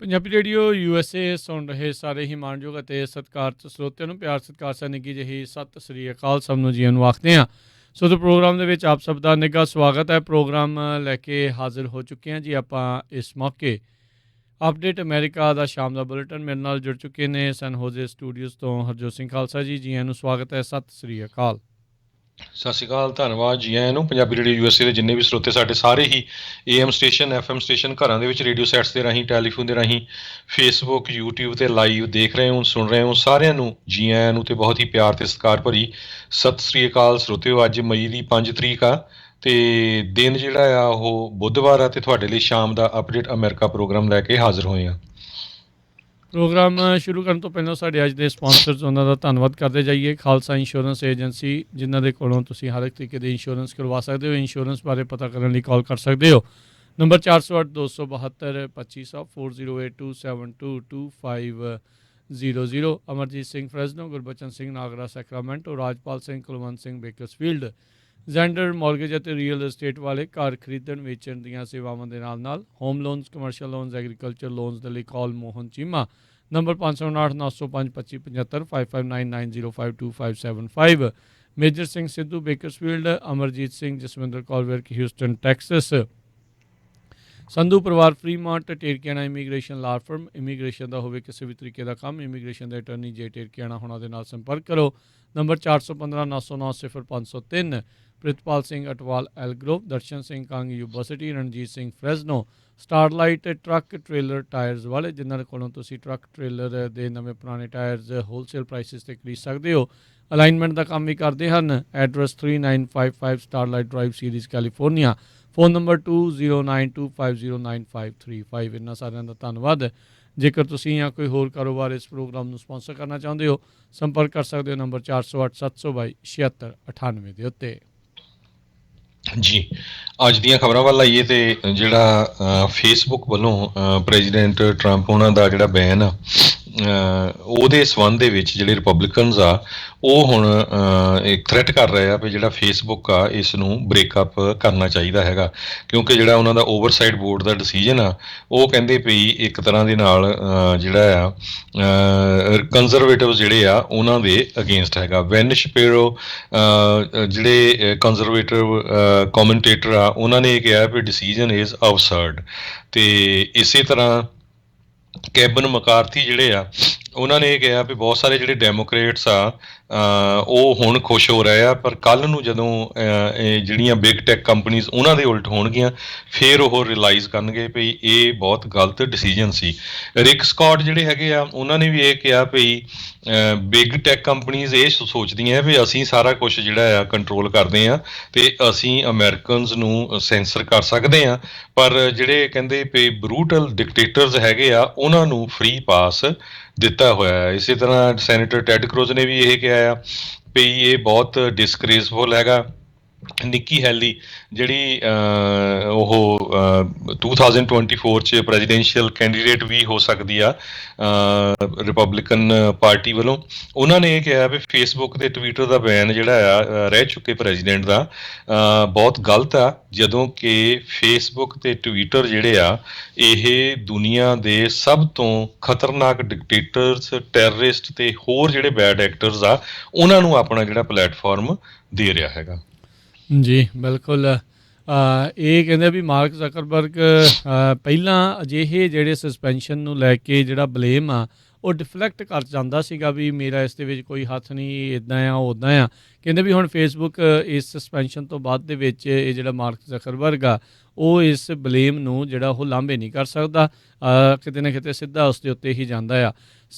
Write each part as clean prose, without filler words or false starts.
Punjabi radio USA ਸੁਣ ਰਹੇ ਸਾਰੇ ਹੀ ਮਾਣਯੋਗ ਅਤੇ ਸਤਿਕਾਰਤ ਸਰੋਤਿਆਂ ਨੂੰ ਪਿਆਰ ਸਤਿਕਾਰ ਸਹਿ ਨਿੱਘੀ ਜਿਹੀ ਸਤਿ ਸ੍ਰੀ ਅਕਾਲ ਸਭ ਨੂੰ ਜੀਵਨ ਨੂੰ ਆਖਦੇ ਹਾਂ। ਸੋ ਤੇ ਪ੍ਰੋਗਰਾਮ ਦੇ ਵਿੱਚ ਆਪ ਸਭ ਦਾ ਨਿੱਘਾ ਸਵਾਗਤ ਹੈ। ਪ੍ਰੋਗਰਾਮ ਲੈ ਕੇ ਹਾਜ਼ਰ ਹੋ ਚੁੱਕੇ ਹਾਂ ਜੀ ਆਪਾਂ ਇਸ ਮੌਕੇ। ਅਪਡੇਟ ਅਮਰੀਕਾ ਦਾ ਸ਼ਾਮ ਦਾ ਬੁਲੇਟਿਨ ਮੇਰੇ ਨਾਲ ਜੁੜ ਚੁੱਕੇ ਨੇ ਸੈਨ ਹੋਜ਼ੇ ਸਟੂਡੀਓਜ਼ ਤੋਂ ਹਰਜੋਤ ਸਿੰਘ ਖਾਲਸਾ ਜੀ। ਜੀ ਆਇਆਂ ਨੂੰ ਸਵਾਗਤ ਹੈ, ਸਤਿ ਸ੍ਰੀ ਅਕਾਲ। ਸਤਿ ਸ਼੍ਰੀ ਅਕਾਲ, ਧੰਨਵਾਦ ਜੀ ਆਇਆਂ ਨੂੰ। ਪੰਜਾਬੀ ਰੇਡੀਓ USA ਦੇ ਜਿੰਨੇ ਵੀ ਸਰੋਤੇ ਸਾਡੇ ਸਾਰੇ ਹੀ AM ਸਟੇਸ਼ਨ FM ਸਟੇਸ਼ਨ ਘਰਾਂ ਦੇ ਵਿੱਚ ਰੇਡੀਓ ਸੈਟਸ ਦੇ ਰਾਹੀਂ ਟੈਲੀਫੋਨ ਦੇ ਰਾਹੀਂ ਫੇਸਬੁੱਕ YouTube 'ਤੇ ਲਾਈਵ ਦੇਖ ਰਹੇ ਹੋ ਸੁਣ ਰਹੇ ਹੋ ਸਾਰਿਆਂ ਨੂੰ ਜੀ ਆਇਆਂ ਨੂੰ ਅਤੇ ਬਹੁਤ ਹੀ ਪਿਆਰ ਅਤੇ ਸਤਿਕਾਰ ਭਰੀ ਸਤਿ ਸ਼੍ਰੀ ਅਕਾਲ ਸਰੋਤਿਓ। ਅੱਜ ਮਈ ਦੀ 5 ਤਰੀਕ ਆ ਅਤੇ ਦਿਨ ਜਿਹੜਾ ਆ ਉਹ ਬੁੱਧਵਾਰ ਆ ਅਤੇ ਤੁਹਾਡੇ ਲਈ ਸ਼ਾਮ ਦਾ ਅਪਡੇਟ ਅਮਰੀਕਾ ਪ੍ਰੋਗਰਾਮ ਲੈ ਕੇ ਹਾਜ਼ਰ ਹੋਏ ਹਾਂ। ਪ੍ਰੋਗਰਾਮ ਸ਼ੁਰੂ ਕਰਨ ਤੋਂ ਪਹਿਲਾਂ ਸਾਡੇ ਅੱਜ ਦੇ ਸਪਾਂਸਰਸ ਉਹਨਾਂ ਦਾ ਧੰਨਵਾਦ ਕਰਦੇ ਜਾਈਏ। ਖਾਲਸਾ ਇੰਸ਼ੋਰੈਂਸ ਏਜੰਸੀ, ਜਿਨ੍ਹਾਂ ਦੇ ਕੋਲੋਂ ਤੁਸੀਂ ਹਰ ਇੱਕ ਤਰੀਕੇ ਦੇ ਇੰਸ਼ੋਰੈਂਸ ਕਰਵਾ ਸਕਦੇ ਹੋ। ਇੰਸ਼ੋਰੈਂਸ ਬਾਰੇ ਪਤਾ ਕਰਨ ਲਈ ਕਾਲ ਕਰ ਸਕਦੇ ਹੋ। Number 408 272 2500 4082722500। Amarjit Singh Fresno, Gurbachan Singh Nagra Sacramento, Rajpal Singh Kulwant Singh Bakersfield. Xander mortgage ਅਤੇ ਰੀਅਲ ਏਸਟੇਟ ਵਾਲੇ ਘਰ ਖਰੀਦਣ ਵੇਚਣ ਦੀਆਂ ਸੇਵਾਵਾਂ ਦੇ ਨਾਲ home loans, commercial loans, agriculture loans ਦੇ ਲਈ call Mohan Cheema. Number 559 905 2575 5590525575। Major Singh Sidhu Bakersfield, Amarjit Singh Jaswinder Kaur Virk Houston Texas. Sandhu ਪਰਿਵਾਰ Fremont Terkiana immigration law firm. Immigration ਦਾ ਹੋਵੇ ਕਿਸੇ ਵੀ ਤਰੀਕੇ ਦਾ ਕੰਮ, ਇਮੀਗ੍ਰੇਸ਼ਨ ਦੇ ਅਟਰਨੀ ਜੇ ਟੇਰਕੀਆਣਾ ਹੋਣਾ ਦੇ ਨਾਲ ਸੰਪਰਕ ਕਰੋ। Number 415 909 0503। Pritpal Singh Atwal Elk Grove, Darshan Singh Kang university, Ranjit Singh Fresno. Starlight truck trailer tyres ਵਾਲੇ, ਜਿਨ੍ਹਾਂ ਕੋਲੋਂ ਤੁਸੀਂ ਟਰੱਕ ਟ੍ਰੇਲਰ ਦੇ ਨਵੇਂ ਪੁਰਾਣੇ ਟਾਇਰਸ ਹੋਲਸੇਲ ਪ੍ਰਾਈਸਿਸ 'ਤੇ ਖਰੀਦ ਸਕਦੇ ਹੋ। ਅਲਾਈਨਮੈਂਟ ਦਾ ਕੰਮ ਵੀ ਕਰਦੇ ਹਨ। Address 3955 Starlight Drive Ceres California. Phone number 2092509535। ਇਹਨਾਂ ਸਾਰਿਆਂ ਦਾ ਧੰਨਵਾਦ। ਜੇਕਰ ਤੁਸੀਂ ਜਾਂ ਕੋਈ ਹੋਰ ਕਾਰੋਬਾਰ ਇਸ ਪ੍ਰੋਗਰਾਮ ਨੂੰ ਸਪਾਂਸਰ ਕਰਨਾ ਚਾਹੁੰਦੇ ਹੋ, ਸੰਪਰਕ ਕਰ ਸਕਦੇ ਹੋ ਨੰਬਰ 408 722 7698 ਦੇ ਉੱਤੇ। ਜੀ ਅੱਜ ਦੀਆਂ ਖਬਰਾਂ ਵੱਲ ਆਈਏ ਤੇ ਜਿਹੜਾ ਫੇਸਬੁੱਕ ਵੱਲੋਂ ਪ੍ਰੈਜ਼ੀਡੈਂਟ ਟਰੰਪ ਉਹਨਾਂ ਦਾ ਜਿਹੜਾ ਬੈਨ ਆ ਉਹਦੇ ਸੰਬੰਧ ਦੇ ਵਿੱਚ ਜਿਹੜੇ ਰਿਪਬਲਿਕਨਸ ਆ ਉਹ ਹੁਣ ਇੱਕ ਥ੍ਰੈਟ ਕਰ ਰਹੇ ਆ ਵੀ ਜਿਹੜਾ ਫੇਸਬੁੱਕ ਆ ਇਸ ਨੂੰ ਬ੍ਰੇਕਅਪ ਕਰਨਾ ਚਾਹੀਦਾ ਹੈਗਾ, ਕਿਉਂਕਿ ਜਿਹੜਾ ਉਹਨਾਂ ਦਾ ਓਵਰਸਾਈਡ ਬੋਰਡ ਦਾ ਡਿਸੀਜਨ ਆ ਉਹ ਕਹਿੰਦੇ ਵੀ ਇੱਕ ਤਰ੍ਹਾਂ ਦੇ ਨਾਲ ਜਿਹੜਾ ਆ ਕੰਜ਼ਰਵੇਟਿਵ ਜਿਹੜੇ ਆ ਉਹਨਾਂ ਦੇ ਅਗੇਂਸਟ ਹੈਗਾ। ਵੈਨ ਸ਼ਪੀਰੋ ਜਿਹੜੇ ਕੰਜ਼ਰਵੇਟਿਵ ਕਮੈਂਟੇਟਰ ਆ ਉਹਨਾਂ ਨੇ ਇਹ ਕਿਹਾ ਵੀ ਡਿਸੀਜਨ ਇਜ਼ ਅਬਸਰਡ। ਅਤੇ ਇਸੇ ਤਰ੍ਹਾਂ ਕੈਬਨ ਮਕਾਰਥੀ ਜਿਹੜੇ ਆ ਉਹਨਾਂ ਨੇ ਇਹ ਕਿਹਾ ਵੀ ਬਹੁਤ ਸਾਰੇ ਜਿਹੜੇ ਡੈਮੋਕਰੇਟਸ ਆ ਉਹ ਹੁਣ ਖੁਸ਼ ਹੋ ਰਹੇ ਆ, ਪਰ ਕੱਲ੍ਹ ਨੂੰ ਜਦੋਂ ਜਿਹੜੀਆਂ ਬਿਗ ਟੈਕ ਕੰਪਨੀਜ਼ ਉਹਨਾਂ ਦੇ ਉਲਟ ਹੋਣਗੀਆਂ ਫਿਰ ਉਹ ਰਿਅਲਾਈਜ਼ ਕਰਨਗੇ ਵੀ ਇਹ ਬਹੁਤ ਗਲਤ ਡਿਸੀਜਨ ਸੀ। ਰਿਕ ਸਕਾਟ ਜਿਹੜੇ ਹੈਗੇ ਆ ਉਹਨਾਂ ਨੇ ਵੀ ਇਹ ਕਿਹਾ ਵੀ ਬਿਗ ਟੈਕ ਕੰਪਨੀਜ਼ ਇਹ ਸੋਚਦੀਆਂ ਵੀ ਅਸੀਂ ਸਾਰਾ ਕੁਛ ਜਿਹੜਾ ਆ ਕੰਟਰੋਲ ਕਰਦੇ ਹਾਂ ਅਤੇ ਅਸੀਂ ਅਮਰੀਕਨਸ ਨੂੰ ਸੈਂਸਰ ਕਰ ਸਕਦੇ ਹਾਂ, ਪਰ ਜਿਹੜੇ ਕਹਿੰਦੇ ਵੀ ਬਰੂਟਲ ਡਿਕਟੇਟਰਸ ਹੈਗੇ ਆ ਉਹਨਾਂ ਨੂੰ ਫ੍ਰੀ ਪਾਸ ਦਿੱਤਾ ਹੋਇਆ ਹੈ। ਇਸੇ ਤਰ੍ਹਾਂ ਸੈਨੇਟਰ ਟੈਡ ਕਰੂਜ਼ ਨੇ ਵੀ ਇਹ ਕਿਹਾ ਆ ਵੀ ਇਹ ਬਹੁਤ ਡਿਸਗਰੇਸਫੁਲ ਹੈਗਾ। ਨਿੱਕੀ ਹੈਲੀ ਜਿਹੜੀ ਉਹ 2024 'ਚ ਪ੍ਰੈਜ਼ੀਡੈਂਸ਼ੀਅਲ ਕੈਂਡੀਡੇਟ ਵੀ ਹੋ ਸਕਦੀ ਆ ਰਿਪਬਲਿਕਨ ਪਾਰਟੀ ਵੱਲੋਂ, ਉਹਨਾਂ ਨੇ ਇਹ ਕਿਹਾ ਵੀ ਫੇਸਬੁੱਕ ਅਤੇ ਟਵਿੱਟਰ ਦਾ ਬੈਨ ਜਿਹੜਾ ਆ ਰਹਿ ਚੁੱਕੇ ਪ੍ਰੈਜ਼ੀਡੈਂਟ ਦਾ ਬਹੁਤ ਗਲਤ ਆ, ਜਦੋਂ ਕਿ ਫੇਸਬੁੱਕ ਅਤੇ ਟਵਿੱਟਰ ਜਿਹੜੇ ਆ ਇਹ ਦੁਨੀਆ ਦੇ ਸਭ ਤੋਂ ਖਤਰਨਾਕ ਡਿਕਟੇਟਰਸ, ਟੈਰਰਿਸਟ ਅਤੇ ਹੋਰ ਜਿਹੜੇ ਬੈਡ ਐਕਟਰਸ ਆ ਉਹਨਾਂ ਨੂੰ ਆਪਣਾ ਜਿਹੜਾ ਪਲੇਟਫਾਰਮ ਦੇ ਰਿਹਾ ਹੈਗਾ। ਜੀ ਬਿਲਕੁਲ। ਇਹ ਕਹਿੰਦੇ ਵੀ ਮਾਰਕ ਜ਼ਕਰਬਰਗ ਪਹਿਲਾਂ ਅਜਿਹੇ ਜਿਹੜੇ ਸਸਪੈਂਸ਼ਨ ਨੂੰ ਲੈ ਕੇ ਜਿਹੜਾ ਬਲੇਮ ਆ ਉਹ ਡਿਫਲੈਕਟ ਕਰ ਜਾਂਦਾ ਸੀਗਾ ਵੀ ਮੇਰਾ ਇਸ ਦੇ ਵਿੱਚ ਕੋਈ ਹੱਥ ਨਹੀਂ, ਇੱਦਾਂ ਆ ਉੱਦਾਂ ਆ। ਕਹਿੰਦੇ ਵੀ ਹੁਣ ਫੇਸਬੁੱਕ ਇਸ ਸਸਪੈਂਸ਼ਨ ਤੋਂ ਬਾਅਦ ਦੇ ਵਿੱਚ ਇਹ ਜਿਹੜਾ ਮਾਰਕ ਜ਼ਕਰਬਰਗ ਆ ਉਹ ਇਸ ਬਲੇਮ ਨੂੰ ਜਿਹੜਾ ਉਹ ਲਾਂਭੇ ਨਹੀਂ ਕਰ ਸਕਦਾ, ਕਿਤੇ ਨਾ ਕਿਤੇ ਸਿੱਧਾ ਉਸ ਦੇ ਉੱਤੇ ਹੀ ਜਾਂਦਾ ਆ।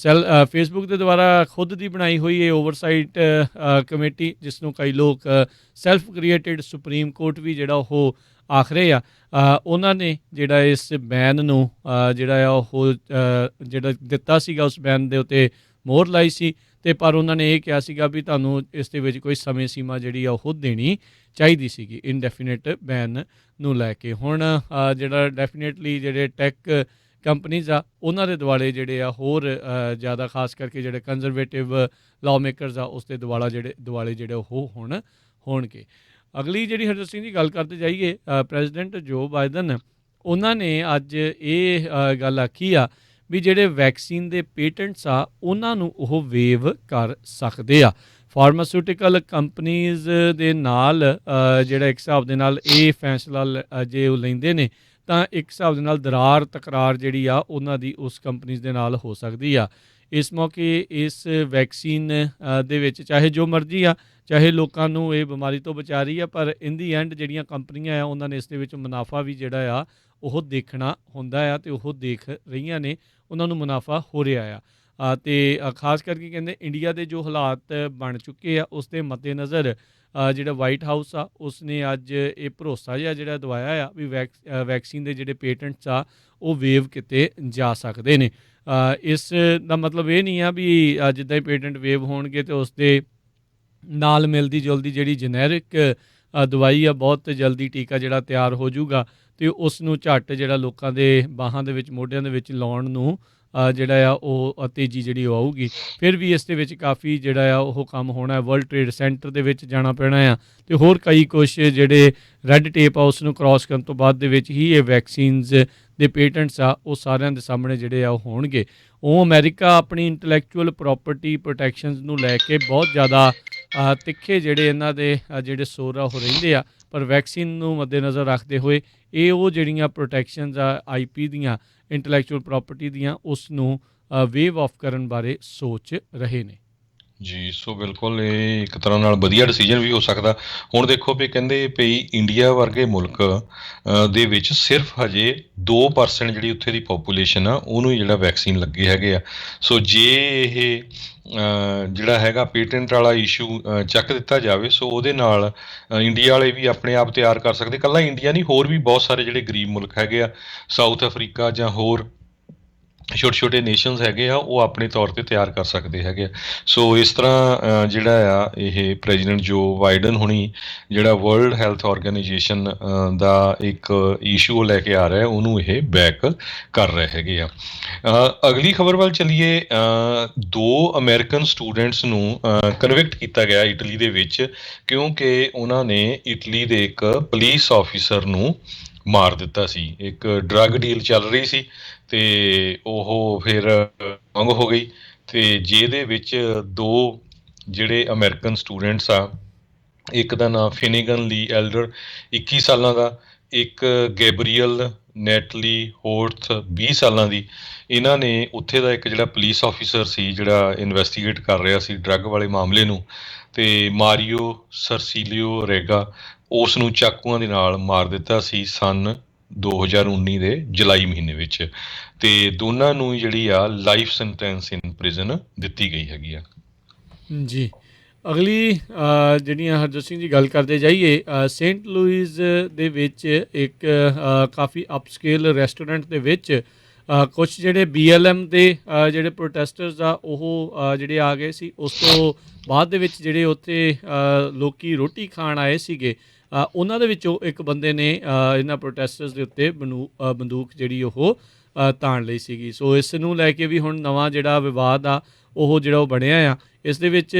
ਫੇਸਬੁੱਕ ਦੇ ਦੁਆਰਾ ਖੁਦ ਦੀ ਬਣਾਈ ਹੋਈ ਇਹ ਓਵਰਸਾਈਟ ਕਮੇਟੀ, ਜਿਸ ਨੂੰ ਕਈ ਲੋਕ ਸੈਲਫ ਕ੍ਰੀਏਟਿਡ ਸੁਪਰੀਮ ਕੋਰਟ ਵੀ ਜਿਹੜਾ ਉਹ ਆਖ ਰਹੇ ਆ, ਉਹਨਾਂ ਨੇ ਜਿਹੜਾ ਇਸ ਬੈਨ ਨੂੰ ਜਿਹੜਾ ਆ ਉਹ ਜਿਹੜਾ ਦਿੱਤਾ ਸੀਗਾ ਉਸ ਬੈਨ ਦੇ ਉੱਤੇ ਮੋਹਰ ਲਾਈ ਸੀ, ਅਤੇ ਪਰ ਉਹਨਾਂ ਨੇ ਇਹ ਕਿਹਾ ਸੀਗਾ ਵੀ ਤੁਹਾਨੂੰ ਇਸ ਦੇ ਵਿੱਚ ਕੋਈ ਸਮੇਂ ਸੀਮਾ ਜਿਹੜੀ ਆ ਉਹ ਦੇਣੀ ਚਾਹੀਦੀ ਸੀਗੀ ਇਨਡੈਫੀਨਿਟ ਬੈਨ ਨੂੰ ਲੈ ਕੇ। ਹੁਣ ਜਿਹੜਾ ਡੈਫੀਨੇਟਲੀ ਜਿਹੜੇ ਟੈਕ ਕੰਪਨੀਜ਼ ਆ ਉਹਨਾਂ ਦੇ ਦੁਆਲੇ ਜਿਹੜੇ ਆ ਹੋਰ ਜ਼ਿਆਦਾ ਖਾਸ ਕਰਕੇ ਜਿਹੜੇ ਕੰਜ਼ਰਵੇਟਿਵ ਲਾਅ ਮੇਕਰਸ ਆ ਉਸ ਦੇ ਦੁਆਲੇ ਜਿਹੜੇ ਉਹ ਹੋਣਗੇ। ਅਗਲੀ ਜਿਹੜੀ ਹਰਜੋਤ ਸਿੰਘ ਦੀ ਗੱਲ ਕਰਦੇ ਜਾਈਏ, ਪ੍ਰੈਜ਼ੀਡੈਂਟ ਜੋ ਬਾਈਡਨ ਉਹਨਾਂ ਨੇ ਅੱਜ ਇਹ ਗੱਲ ਆਖੀ ਆ ਵੀ ਜਿਹੜੇ ਵੈਕਸੀਨ ਦੇ ਪੇਟੈਂਟਸ ਆ ਉਹਨਾਂ ਨੂੰ ਉਹ ਵੇਵ ਕਰ ਸਕਦੇ ਆ। ਫਾਰਮਾਸਿਊਟੀਕਲ ਕੰਪਨੀਜ਼ ਦੇ ਨਾਲ ਜਿਹੜਾ ਇੱਕ ਹਿਸਾਬ ਦੇ ਨਾਲ ਇਹ ਫੈਸਲਾ ਜੇ ਉਹ ਲੈਂਦੇ ਨੇ ਤਾਂ ਇੱਕ ਹਿਸਾਬ ਦੇ ਨਾਲ ਦਰਾਰ ਤਕਰਾਰ ਜਿਹੜੀ ਆ ਉਹਨਾਂ ਦੀ ਉਸ ਕੰਪਨੀਜ਼ ਦੇ ਨਾਲ ਹੋ ਸਕਦੀ ਆ। ਇਸ ਮੌਕੇ ਇਸ ਵੈਕਸੀਨ ਦੇ ਵਿੱਚ ਚਾਹੇ ਜੋ ਮਰਜ਼ੀ ਆ, ਚਾਹੇ ਲੋਕਾਂ ਨੂੰ ਇਹ ਬਿਮਾਰੀ ਤੋਂ ਬਚਾ ਰਹੀ ਆ, ਪਰ ਇਨ ਦੀ ਐਂਡ ਜਿਹੜੀਆਂ ਕੰਪਨੀਆਂ ਆ ਉਹਨਾਂ ਨੇ ਇਸ ਦੇ ਵਿੱਚ ਮੁਨਾਫਾ ਵੀ ਜਿਹੜਾ ਆ ਉਹ ਦੇਖਣਾ ਹੁੰਦਾ ਆ ਅਤੇ ਉਹ ਦੇਖ ਰਹੀਆਂ ਨੇ, ਉਹਨਾਂ ਨੂੰ ਮੁਨਾਫਾ ਹੋ ਰਿਹਾ ਆ। ਅਤੇ ਖਾਸ ਕਰਕੇ ਕਹਿੰਦੇ ਇੰਡੀਆ ਦੇ ਜੋ ਹਾਲਾਤ ਬਣ ਚੁੱਕੇ ਆ ਉਸ ਦੇ ਮੱਦੇਨਜ਼ਰ ਜਿਹੜਾ ਵਾਈਟ ਹਾਊਸ ਆ ਉਸ ਨੇ ਅੱਜ ਇਹ ਭਰੋਸਾ ਜਿਹਾ ਜਿਹੜਾ ਦਵਾਇਆ ਆ ਵੀ ਵੈਕਸੀਨ ਦੇ ਜਿਹੜੇ ਪੇਟੈਂਟਸ ਆ ਉਹ ਵੇਵ ਕੀਤੇ ਜਾ ਸਕਦੇ ਨੇ। ਇਸ ਦਾ ਮਤਲਬ ਇਹ ਨਹੀਂ ਆ ਵੀ ਜਿੱਦਾਂ ਹੀ ਪੇਟੈਂਟ ਵੇਵ ਹੋਣਗੇ ਅਤੇ ਉਸ ਦੇ ਨਾਲ ਮਿਲਦੀ ਜੁਲਦੀ ਜਿਹੜੀ ਜਨੈਰਿਕ ਦਵਾਈ ਆ ਬਹੁਤ ਜਲਦੀ ਟੀਕਾ ਜਿਹੜਾ ਤਿਆਰ ਹੋ ਜਾਊਗਾ ਅਤੇ ਉਸ ਨੂੰ ਝੱਟ ਜਿਹੜਾ ਲੋਕਾਂ ਦੇ ਬਾਹਾਂ ਦੇ ਵਿੱਚ ਮੋਢਿਆਂ ਦੇ ਵਿੱਚ ਲਾਉਣ ਨੂੰ ਜਿਹੜਾ ਆ ਉਹ ਤੇਜ਼ੀ ਜਿਹੜੀ ਉਹ ਆਊਗੀ। ਫਿਰ ਵੀ ਇਸ ਦੇ ਵਿੱਚ ਕਾਫੀ ਜਿਹੜਾ ਆ ਉਹ ਕੰਮ ਹੋਣਾ। ਵਰਲਡ ਟ੍ਰੇਡ ਸੈਂਟਰ ਦੇ ਵਿੱਚ ਜਾਣਾ ਪੈਣਾ ਆ ਅਤੇ ਹੋਰ ਕਈ ਕੁਛ ਜਿਹੜੇ ਰੈੱਡ ਟੇਪ ਆ ਉਸ ਨੂੰ ਕ੍ਰੋਸ ਕਰਨ ਤੋਂ ਬਾਅਦ ਦੇ ਵਿੱਚ ਹੀ ਇਹ ਵੈਕਸੀਨਜ਼ ਦੇ ਪੇਟੈਂਟਸ ਆ ਉਹ ਸਾਰਿਆਂ ਦੇ ਸਾਹਮਣੇ ਜਿਹੜੇ ਆ ਉਹ ਹੋਣਗੇ। ਉਹ ਅਮਰੀਕਾ ਆਪਣੀ ਇੰਟਲੈਕਚੁਅਲ ਪ੍ਰੋਪਰਟੀ ਪ੍ਰੋਟੈਕਸ਼ਨਸ ਨੂੰ ਲੈ ਕੇ ਬਹੁਤ ਜ਼ਿਆਦਾ ਤਿੱਖੇ ਜਿਹੜੇ ਇਹਨਾਂ ਦੇ ਜਿਹੜੇ ਸੋਰ ਆ ਉਹ ਰਹਿੰਦੇ ਆ, ਪਰ ਵੈਕਸੀਨ ਨੂੰ ਮੱਦੇਨਜ਼ਰ ਰੱਖਦੇ ਹੋਏ ਇਹ ਉਹ ਜਿਹੜੀਆਂ ਪ੍ਰੋਟੈਕਸ਼ਨਸ ਆ IP ਦੀਆਂ, ਇੰਟਲੈਕਚੁਅਲ ਪ੍ਰੋਪਰਟੀ ਦੀਆਂ, ਉਸ ਨੂੰ ਵੇਵ ਆਫ ਕਰਨ ਬਾਰੇ ਸੋਚ ਰਹੇ ਨੇ। ਜੀ, ਸੋ ਬਿਲਕੁਲ ਇਹ ਇੱਕ ਤਰ੍ਹਾਂ ਨਾਲ ਵਧੀਆ ਡਿਸੀਜਨ ਵੀ ਹੋ ਸਕਦਾ। ਹੁਣ ਦੇਖੋ ਵੀ ਕਹਿੰਦੇ ਪਈ ਇੰਡੀਆ ਵਰਗੇ ਮੁਲਕ ਦੇ ਵਿੱਚ ਸਿਰਫ ਹਜੇ 2% ਜਿਹੜੀ ਉੱਥੇ ਦੀ ਪੋਪੂਲੇਸ਼ਨ ਆ ਉਹਨੂੰ ਹੀ ਜਿਹੜਾ ਵੈਕਸੀਨ ਲੱਗੇ ਹੈਗੇ ਆ। ਸੋ ਜੇ ਇਹ ਜਿਹੜਾ ਹੈਗਾ ਪੇਟੈਂਟ ਵਾਲਾ ਇਸ਼ੂ ਚੱਕ ਦਿੱਤਾ ਜਾਵੇ ਸੋ ਉਹਦੇ ਨਾਲ ਇੰਡੀਆ ਵਾਲੇ ਵੀ ਆਪਣੇ ਆਪ ਤਿਆਰ ਕਰ ਸਕਦੇ। ਇਕੱਲਾ ਇੰਡੀਆ ਨਹੀਂ, ਹੋਰ ਵੀ ਬਹੁਤ ਸਾਰੇ ਜਿਹੜੇ ਗਰੀਬ ਮੁਲਕ ਹੈਗੇ ਆ, ਸਾਊਥ ਅਫਰੀਕਾ ਜਾਂ ਹੋਰ ਛੋਟੇ ਛੋਟੇ ਨੇਸ਼ਨਸ ਹੈਗੇ ਆ, ਉਹ ਆਪਣੇ ਤੌਰ 'ਤੇ ਤਿਆਰ ਕਰ ਸਕਦੇ ਹੈਗੇ ਆ। ਸੋ ਇਸ ਤਰ੍ਹਾਂ ਜਿਹੜਾ ਆ ਇਹ ਪ੍ਰੈਜ਼ੀਡੈਂਟ ਜੋ ਬਾਈਡਨ ਹੁਣੀ ਜਿਹੜਾ ਵਰਲਡ ਹੈਲਥ ਆਰਗੇਨਾਈਜੇਸ਼ਨ ਦਾ ਇੱਕ ਇਸ਼ੂ ਲੈ ਕੇ ਆ ਰਿਹਾ ਉਹਨੂੰ ਇਹ ਬੈਕ ਕਰ ਰਹੇ ਹੈਗੇ ਆ। ਅਗਲੀ ਖਬਰ ਵੱਲ ਚੱਲੀਏ। 2 ਅਮਰੀਕਨ ਸਟੂਡੈਂਟਸ ਨੂੰ ਕਨਵਿਕਟ ਕੀਤਾ ਗਿਆ ਇਟਲੀ ਦੇ ਵਿੱਚ ਕਿਉਂਕਿ ਉਹਨਾਂ ਨੇ ਇਟਲੀ ਦੇ ਇੱਕ ਪੁਲਿਸ ਆਫਿਸਰ ਨੂੰ ਮਾਰ ਦਿੱਤਾ ਸੀ। ਇੱਕ ਡਰੱਗ ਡੀਲ ਚੱਲ ਰਹੀ ਸੀ ਅਤੇ ਉਹ ਫਿਰ ਮੰਗ ਹੋ ਗਈ ਅਤੇ ਜਿਹਦੇ ਵਿੱਚ 2 ਜਿਹੜੇ ਅਮਰੀਕਨ ਸਟੂਡੈਂਟਸ ਆ, ਇੱਕ ਦਾ ਨਾਂ ਫਿਨਿਗਨ ਲੀ ਐਲਡਰ 21 ਸਾਲਾਂ ਦਾ, ਇੱਕ ਗੈਬਰੀਅਲ ਨੈਟਲੀ ਹੋਰਥ 20 ਸਾਲਾਂ ਦੀ। ਇਹਨਾਂ ਨੇ ਉੱਥੇ ਦਾ ਇੱਕ ਜਿਹੜਾ ਪੁਲਿਸ ਆਫਿਸਰ ਸੀ ਜਿਹੜਾ ਇਨਵੈਸਟੀਗੇਟ ਕਰ ਰਿਹਾ ਸੀ ਡਰੱਗ ਵਾਲੇ ਮਾਮਲੇ ਨੂੰ, ਅਤੇ ਮਾਰੀਓ ਸਰਸੀਲੀਓ ਰੇਗਾ ਉਸ ਨੂੰ ਚਾਕੂਆਂ ਦੇ ਨਾਲ ਮਾਰ ਦਿੱਤਾ ਸੀ ਸੰਨ 2019 ਦੇ ਜੁਲਾਈ ਮਹੀਨੇ ਵਿੱਚ, ਅਤੇ ਦੋਨਾਂ ਨੂੰ ਜਿਹੜੀ ਆ ਲਾਈਫ ਸੈਂਟੈਂਸ ਇਨ ਪ੍ਰਿਜ਼ਨ ਦਿੱਤੀ ਗਈ ਹੈਗੀ ਆ। ਜੀ, ਅਗਲੀ ਜਿਹੜੀਆਂ ਹਰਜੋਤ ਸਿੰਘ ਜੀ ਗੱਲ ਕਰਦੇ ਜਾਈਏ, ਸੇਂਟ ਲੂਈਜ਼ ਦੇ ਵਿੱਚ ਇੱਕ ਕਾਫੀ ਅਪਸਕੇਲ ਰੈਸਟੋਰੈਂਟ ਦੇ ਵਿੱਚ ਕੁਛ ਜਿਹੜੇ BLM ਦੇ ਜਿਹੜੇ ਪ੍ਰੋਟੈਸਟਰਸ ਆ ਉਹ ਜਿਹੜੇ ਆ ਗਏ ਸੀ। ਉਸ ਤੋਂ ਬਾਅਦ ਦੇ ਵਿੱਚ ਜਿਹੜੇ ਉੱਥੇ ਲੋਕੀ ਰੋਟੀ ਖਾਣ ਆਏ ਸੀਗੇ ਉਹਨਾਂ ਦੇ ਵਿੱਚੋਂ ਇੱਕ ਬੰਦੇ ਨੇ ਇਹਨਾਂ ਪ੍ਰੋਟੈਸਟਰਸ ਦੇ ਉੱਤੇ ਬੰਦੂਕ ਜਿਹੜੀ ਉਹ ਤਾਣ ਲਈ ਸੀਗੀ। ਸੋ ਇਸ ਨੂੰ ਲੈ ਕੇ ਵੀ ਹੁਣ ਨਵਾਂ ਜਿਹੜਾ ਵਿਵਾਦ ਆ ਉਹ ਜਿਹੜਾ ਉਹ ਬਣਿਆ ਆ। ਇਸ ਦੇ ਵਿੱਚ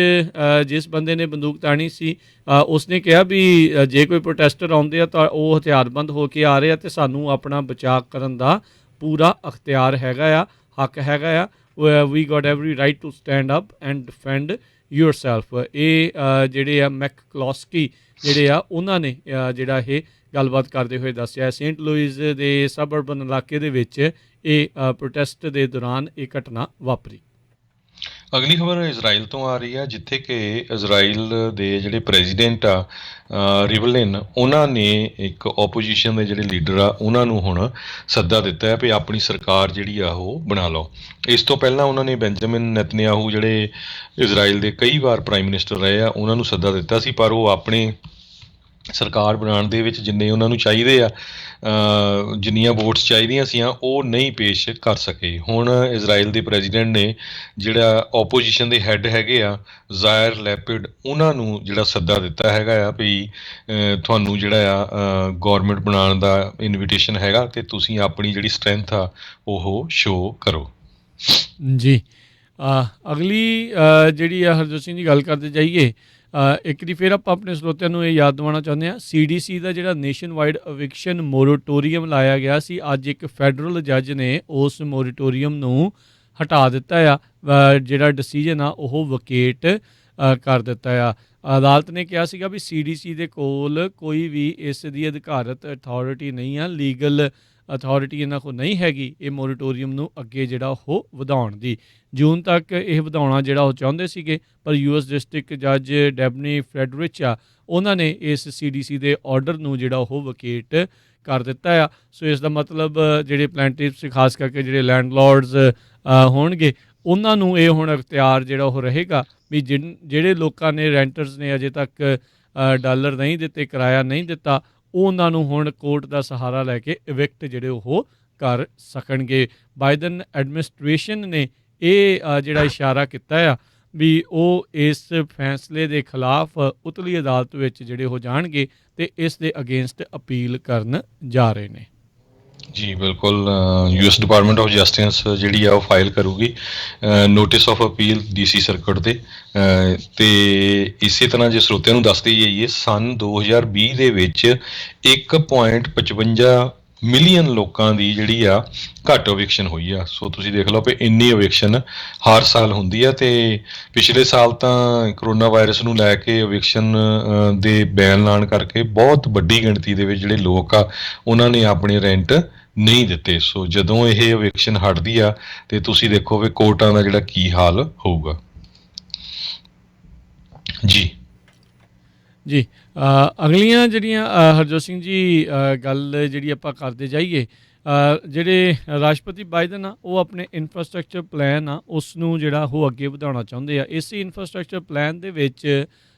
ਜਿਸ ਬੰਦੇ ਨੇ ਬੰਦੂਕ ਤਾਣੀ ਸੀ ਉਸਨੇ ਕਿਹਾ ਵੀ ਜੇ ਕੋਈ ਪ੍ਰੋਟੈਸਟਰ ਆਉਂਦੇ ਆ ਤਾਂ ਉਹ ਹਥਿਆਰਬੰਦ ਹੋ ਕੇ ਆ ਰਹੇ ਆ ਅਤੇ ਸਾਨੂੰ ਆਪਣਾ ਬਚਾਅ ਕਰਨ ਦਾ ਪੂਰਾ ਅਖਤਿਆਰ ਹੈਗਾ ਆ, ਹੱਕ ਹੈਗਾ ਆ। We got every right to stand up and defend yourself. ਇਹ ਜਿਹੜੇ ਆ ਮੈਕਕਲੋਸਕੀ ਜਿਹੜੇ ਆ ਉਹਨਾਂ ਨੇ ਜਿਹੜਾ ਇਹ ਗੱਲਬਾਤ ਕਰਦੇ ਹੋਏ ਦੱਸਿਆ। ਸੇਂਟ ਲੂਈਜ਼ ਦੇ ਸਬਅਰਬਨ ਇਲਾਕੇ ਦੇ ਵਿੱਚ ਇਹ ਪ੍ਰੋਟੈਸਟ ਦੇ ਦੌਰਾਨ ਇਹ ਘਟਨਾ ਵਾਪਰੀ। ਅਗਲੀ ਖਬਰ ਇਜ਼ਰਾਈਲ ਤੋਂ ਆ ਰਹੀ ਆ ਜਿੱਥੇ ਕਿ ਇਜ਼ਰਾਈਲ ਦੇ ਜਿਹੜੇ ਪ੍ਰੈਜ਼ੀਡੈਂਟ ਆ ਰਿਵਲਿਨ ਉਹਨਾਂ ਨੇ ਇੱਕ ਓਪੋਜੀਸ਼ਨ ਦੇ ਜਿਹੜੇ ਲੀਡਰ ਆ ਉਹਨਾਂ ਨੂੰ ਹੁਣ ਸੱਦਾ ਦਿੱਤਾ ਹੈ ਵੀ ਆਪਣੀ ਸਰਕਾਰ ਜਿਹੜੀ ਆ ਉਹ ਬਣਾ ਲਓ। ਇਸ ਤੋਂ ਪਹਿਲਾਂ ਉਹਨਾਂ ਨੇ ਬੈਂਜਾਮਿਨ ਨੈਤਨਯਾਹੂ ਜਿਹੜੇ ਇਜ਼ਰਾਈਲ ਦੇ ਕਈ ਵਾਰ ਪ੍ਰਾਈਮ ਮਿਨਿਸਟਰ ਰਹੇ ਆ ਉਹਨਾਂ ਨੂੰ ਸੱਦਾ ਦਿੱਤਾ ਸੀ, ਪਰ ਉਹ ਆਪਣੇ ਸਰਕਾਰ ਬਣਾਉਣ ਦੇ ਵਿੱਚ ਜਿੰਨੇ ਉਹਨਾਂ ਨੂੰ ਚਾਹੀਦੇ ਆ ਜਿੰਨੀਆਂ ਵੋਟਸ ਚਾਹੀਦੀਆਂ ਸੀ ਉਹ ਨਹੀਂ ਪੇਸ਼ ਕਰ ਸਕੇ। ਹੁਣ ਇਜ਼ਰਾਈਲ ਦੇ ਪ੍ਰੈਜ਼ੀਡੈਂਟ ਨੇ ਜਿਹੜਾ ਓਪੋਜੀਸ਼ਨ ਦੇ ਹੈੱਡ ਹੈਗੇ ਆ ਜ਼ਾਇਰ ਲੈਪਿਡ ਉਹਨਾਂ ਨੂੰ ਜਿਹੜਾ ਸੱਦਾ ਦਿੱਤਾ ਹੈਗਾ ਆ ਵੀ ਤੁਹਾਨੂੰ ਜਿਹੜਾ ਆ ਗੌਰਮੈਂਟ ਬਣਾਉਣ ਦਾ ਇਨਵੀਟੇਸ਼ਨ ਹੈਗਾ ਅਤੇ ਤੁਸੀਂ ਆਪਣੀ ਜਿਹੜੀ ਸਟਰੈਂਥ ਆ ਉਹ ਸ਼ੋਅ ਕਰੋ। ਜੀ, ਅਗਲੀ ਜਿਹੜੀ ਆ ਹਰਜੋਤ ਸਿੰਘ ਜੀ ਗੱਲ ਕਰਦੇ ਜਾਈਏ, ਇੱਕ ਵਾਰੀ ਫਿਰ ਆਪਾਂ ਆਪਣੇ ਸਰੋਤਿਆਂ ਨੂੰ ਇਹ ਯਾਦ ਦਿਵਾਉਣਾ ਚਾਹੁੰਦੇ ਹਾਂ, CDC ਦਾ ਜਿਹੜਾ ਨੇਸ਼ਨ ਵਾਈਡ ਅਵਿਕਸ਼ਨ ਮੋਰਟੋਰੀਅਮ ਲਾਇਆ ਗਿਆ ਸੀ, ਅੱਜ ਇੱਕ ਫੈਡਰਲ ਜੱਜ ਨੇ ਉਸ ਮੋਰਟੋਰੀਅਮ ਨੂੰ ਹਟਾ ਦਿੱਤਾ ਆ। ਜਿਹੜਾ ਡਿਸੀਜਨ ਆ ਉਹ ਵਕੇਟ ਕਰ ਦਿੱਤਾ ਆ। ਅਦਾਲਤ ਨੇ ਕਿਹਾ ਸੀਗਾ ਵੀ CDC ਦੇ ਕੋਲ ਕੋਈ ਵੀ ਇਸ ਦੀ ਅਧਿਕਾਰਤ ਅਥਾਰਟੀ ਨਹੀਂ ਆ, ਲੀਗਲ ਅਥਾਰਟੀ ਇਹਨਾਂ ਕੋਲ ਨਹੀਂ ਹੈਗੀ ਇਹ ਮੋਰਟੋਰੀਅਮ ਨੂੰ ਅੱਗੇ ਜਿਹੜਾ ਉਹ ਵਧਾਉਣ ਦੀ। ਜੂਨ ਤੱਕ ਇਹ ਵਧਾਉਣਾ ਜਿਹੜਾ ਉਹ ਚਾਹੁੰਦੇ ਸੀਗੇ, ਪਰ US ਡਿਸਟ੍ਰਿਕਟ ਜੱਜ ਡੈਬਨੀ ਫਰੈਡਰਿਚ ਆ, ਉਹਨਾਂ ਨੇ ਇਸ CDC ਦੇ ਆਰਡਰ ਨੂੰ ਜਿਹੜਾ ਉਹ ਵਕੇਟ ਕਰ ਦਿੱਤਾ ਆ। ਸੋ ਇਸ ਦਾ ਮਤਲਬ ਜਿਹੜੇ ਪਲੈਂਟਿਵਸ ਖਾਸ ਕਰਕੇ ਜਿਹੜੇ ਲੈਂਡਲੋਰਡਸ ਹੋਣਗੇ, ਉਹਨਾਂ ਨੂੰ ਇਹ ਹੁਣ ਅਖਤਿਆਰ ਜਿਹੜਾ ਉਹ ਰਹੇਗਾ ਵੀ ਜਿਹੜੇ ਲੋਕਾਂ ਨੇ ਰੈਂਟਰਸ ਨੇ ਅਜੇ ਤੱਕ ਡਾਲਰ ਨਹੀਂ ਦਿੱਤੇ, ਕਿਰਾਇਆ ਨਹੀਂ ਦਿੱਤਾ, ਉਹਨਾਂ ਨੂੰ ਹੁਣ ਕੋਰਟ ਦਾ ਸਹਾਰਾ ਲੈ ਕੇ ਇਵਿਕਟ ਜਿਹੜੇ ਉਹ ਕਰ ਸਕਣਗੇ। ਬਾਈਡਨ ਐਡਮਿਨਿਸਟ੍ਰੇਸ਼ਨ ਨੇ ਇਹ ਜਿਹੜਾ ਇਸ਼ਾਰਾ ਕੀਤਾ ਆ ਵੀ ਉਹ ਇਸ ਫੈਸਲੇ ਦੇ ਖਿਲਾਫ ਉਤਲੀ ਅਦਾਲਤ ਵਿੱਚ ਜਿਹੜੇ ਹੋ ਜਾਣਗੇ ਤੇ ਇਸ ਦੇ ਅਗੇਂਸਟ ਅਪੀਲ ਕਰਨ ਜਾ ਰਹੇ ਨੇ। ਜੀ ਬਿਲਕੁਲ, US ਡਿਪਾਰਟਮੈਂਟ ਆਫ ਜਸਟਿਸ ਜਿਹੜੀ ਆ ਉਹ ਫਾਈਲ ਕਰੂਗੀ notice of appeal DC circuit ਤੇ। ਤੇ ਇਸੇ ਤਰ੍ਹਾਂ ਜੇ ਸਰੋਤਿਆਂ ਨੂੰ ਦੱਸਦੇ ਜਾਈਏ, ਸਨ 2020 ਦੇ ਵਿੱਚ 1.55 ਮਿਲੀਅਨ ਲੋਕਾਂ ਦੀ ਜਿਹੜੀ ਆ ਘੱਟ ਅਵਿਕਸ਼ਨ ਹੋਈ ਆ। ਸੋ ਤੁਸੀਂ ਦੇਖ ਲਓ ਵੀ ਇੰਨੀ ਅਵਿਕਸ਼ਨ ਹਰ ਸਾਲ ਹੁੰਦੀ ਆ। ਤੇ ਪਿਛਲੇ ਸਾਲ ਤਾਂ ਕਰੋਨਾ ਵਾਇਰਸ ਨੂੰ ਲੈ ਕੇ ਅਵਿਕਸ਼ਨ ਦੇ ਬੈਨ ਲਾਉਣ ਕਰਕੇ ਬਹੁਤ ਵੱਡੀ ਗਿਣਤੀ ਦੇ ਵਿੱਚ ਜਿਹੜੇ ਲੋਕ ਆ ਉਹਨਾਂ ਨੇ ਆਪਣੇ ਰੈਂਟ ਨਹੀਂ ਦਿੱਤੇ। ਸੋ ਜਦੋਂ ਇਹ ਅਵਿਕਸ਼ਨ ਹਟਦੀ ਆ ਤੇ ਤੁਸੀਂ ਦੇਖੋ ਵੀ ਕੋਰਟਾਂ ਦਾ ਜਿਹੜਾ ਕੀ ਹਾਲ ਹੋਊਗਾ। ਜੀ ਜੀ ਅਗਲੀਆਂ ਜਿਹੜੀਆਂ ਹਰਜੋਤ ਸਿੰਘ ਜੀ ਗੱਲ ਜਿਹੜੀ ਆਪਾਂ ਕਰਦੇ ਜਾਈਏ, ਜਿਹੜੇ ਰਾਸ਼ਟਰਪਤੀ ਬਾਈਡਨ ਆ ਉਹ ਆਪਣੇ ਇਨਫਰਾਸਟ੍ਰਕਚਰ ਪਲਾਨ ਆ ਉਸ ਨੂੰ ਜਿਹੜਾ ਉਹ ਅੱਗੇ ਵਧਾਉਣਾ ਚਾਹੁੰਦੇ ਆ। ਇਸੇ ਇਨਫਰਾਸਟ੍ਰਕਚਰ ਪਲਾਨ ਦੇ ਵਿੱਚ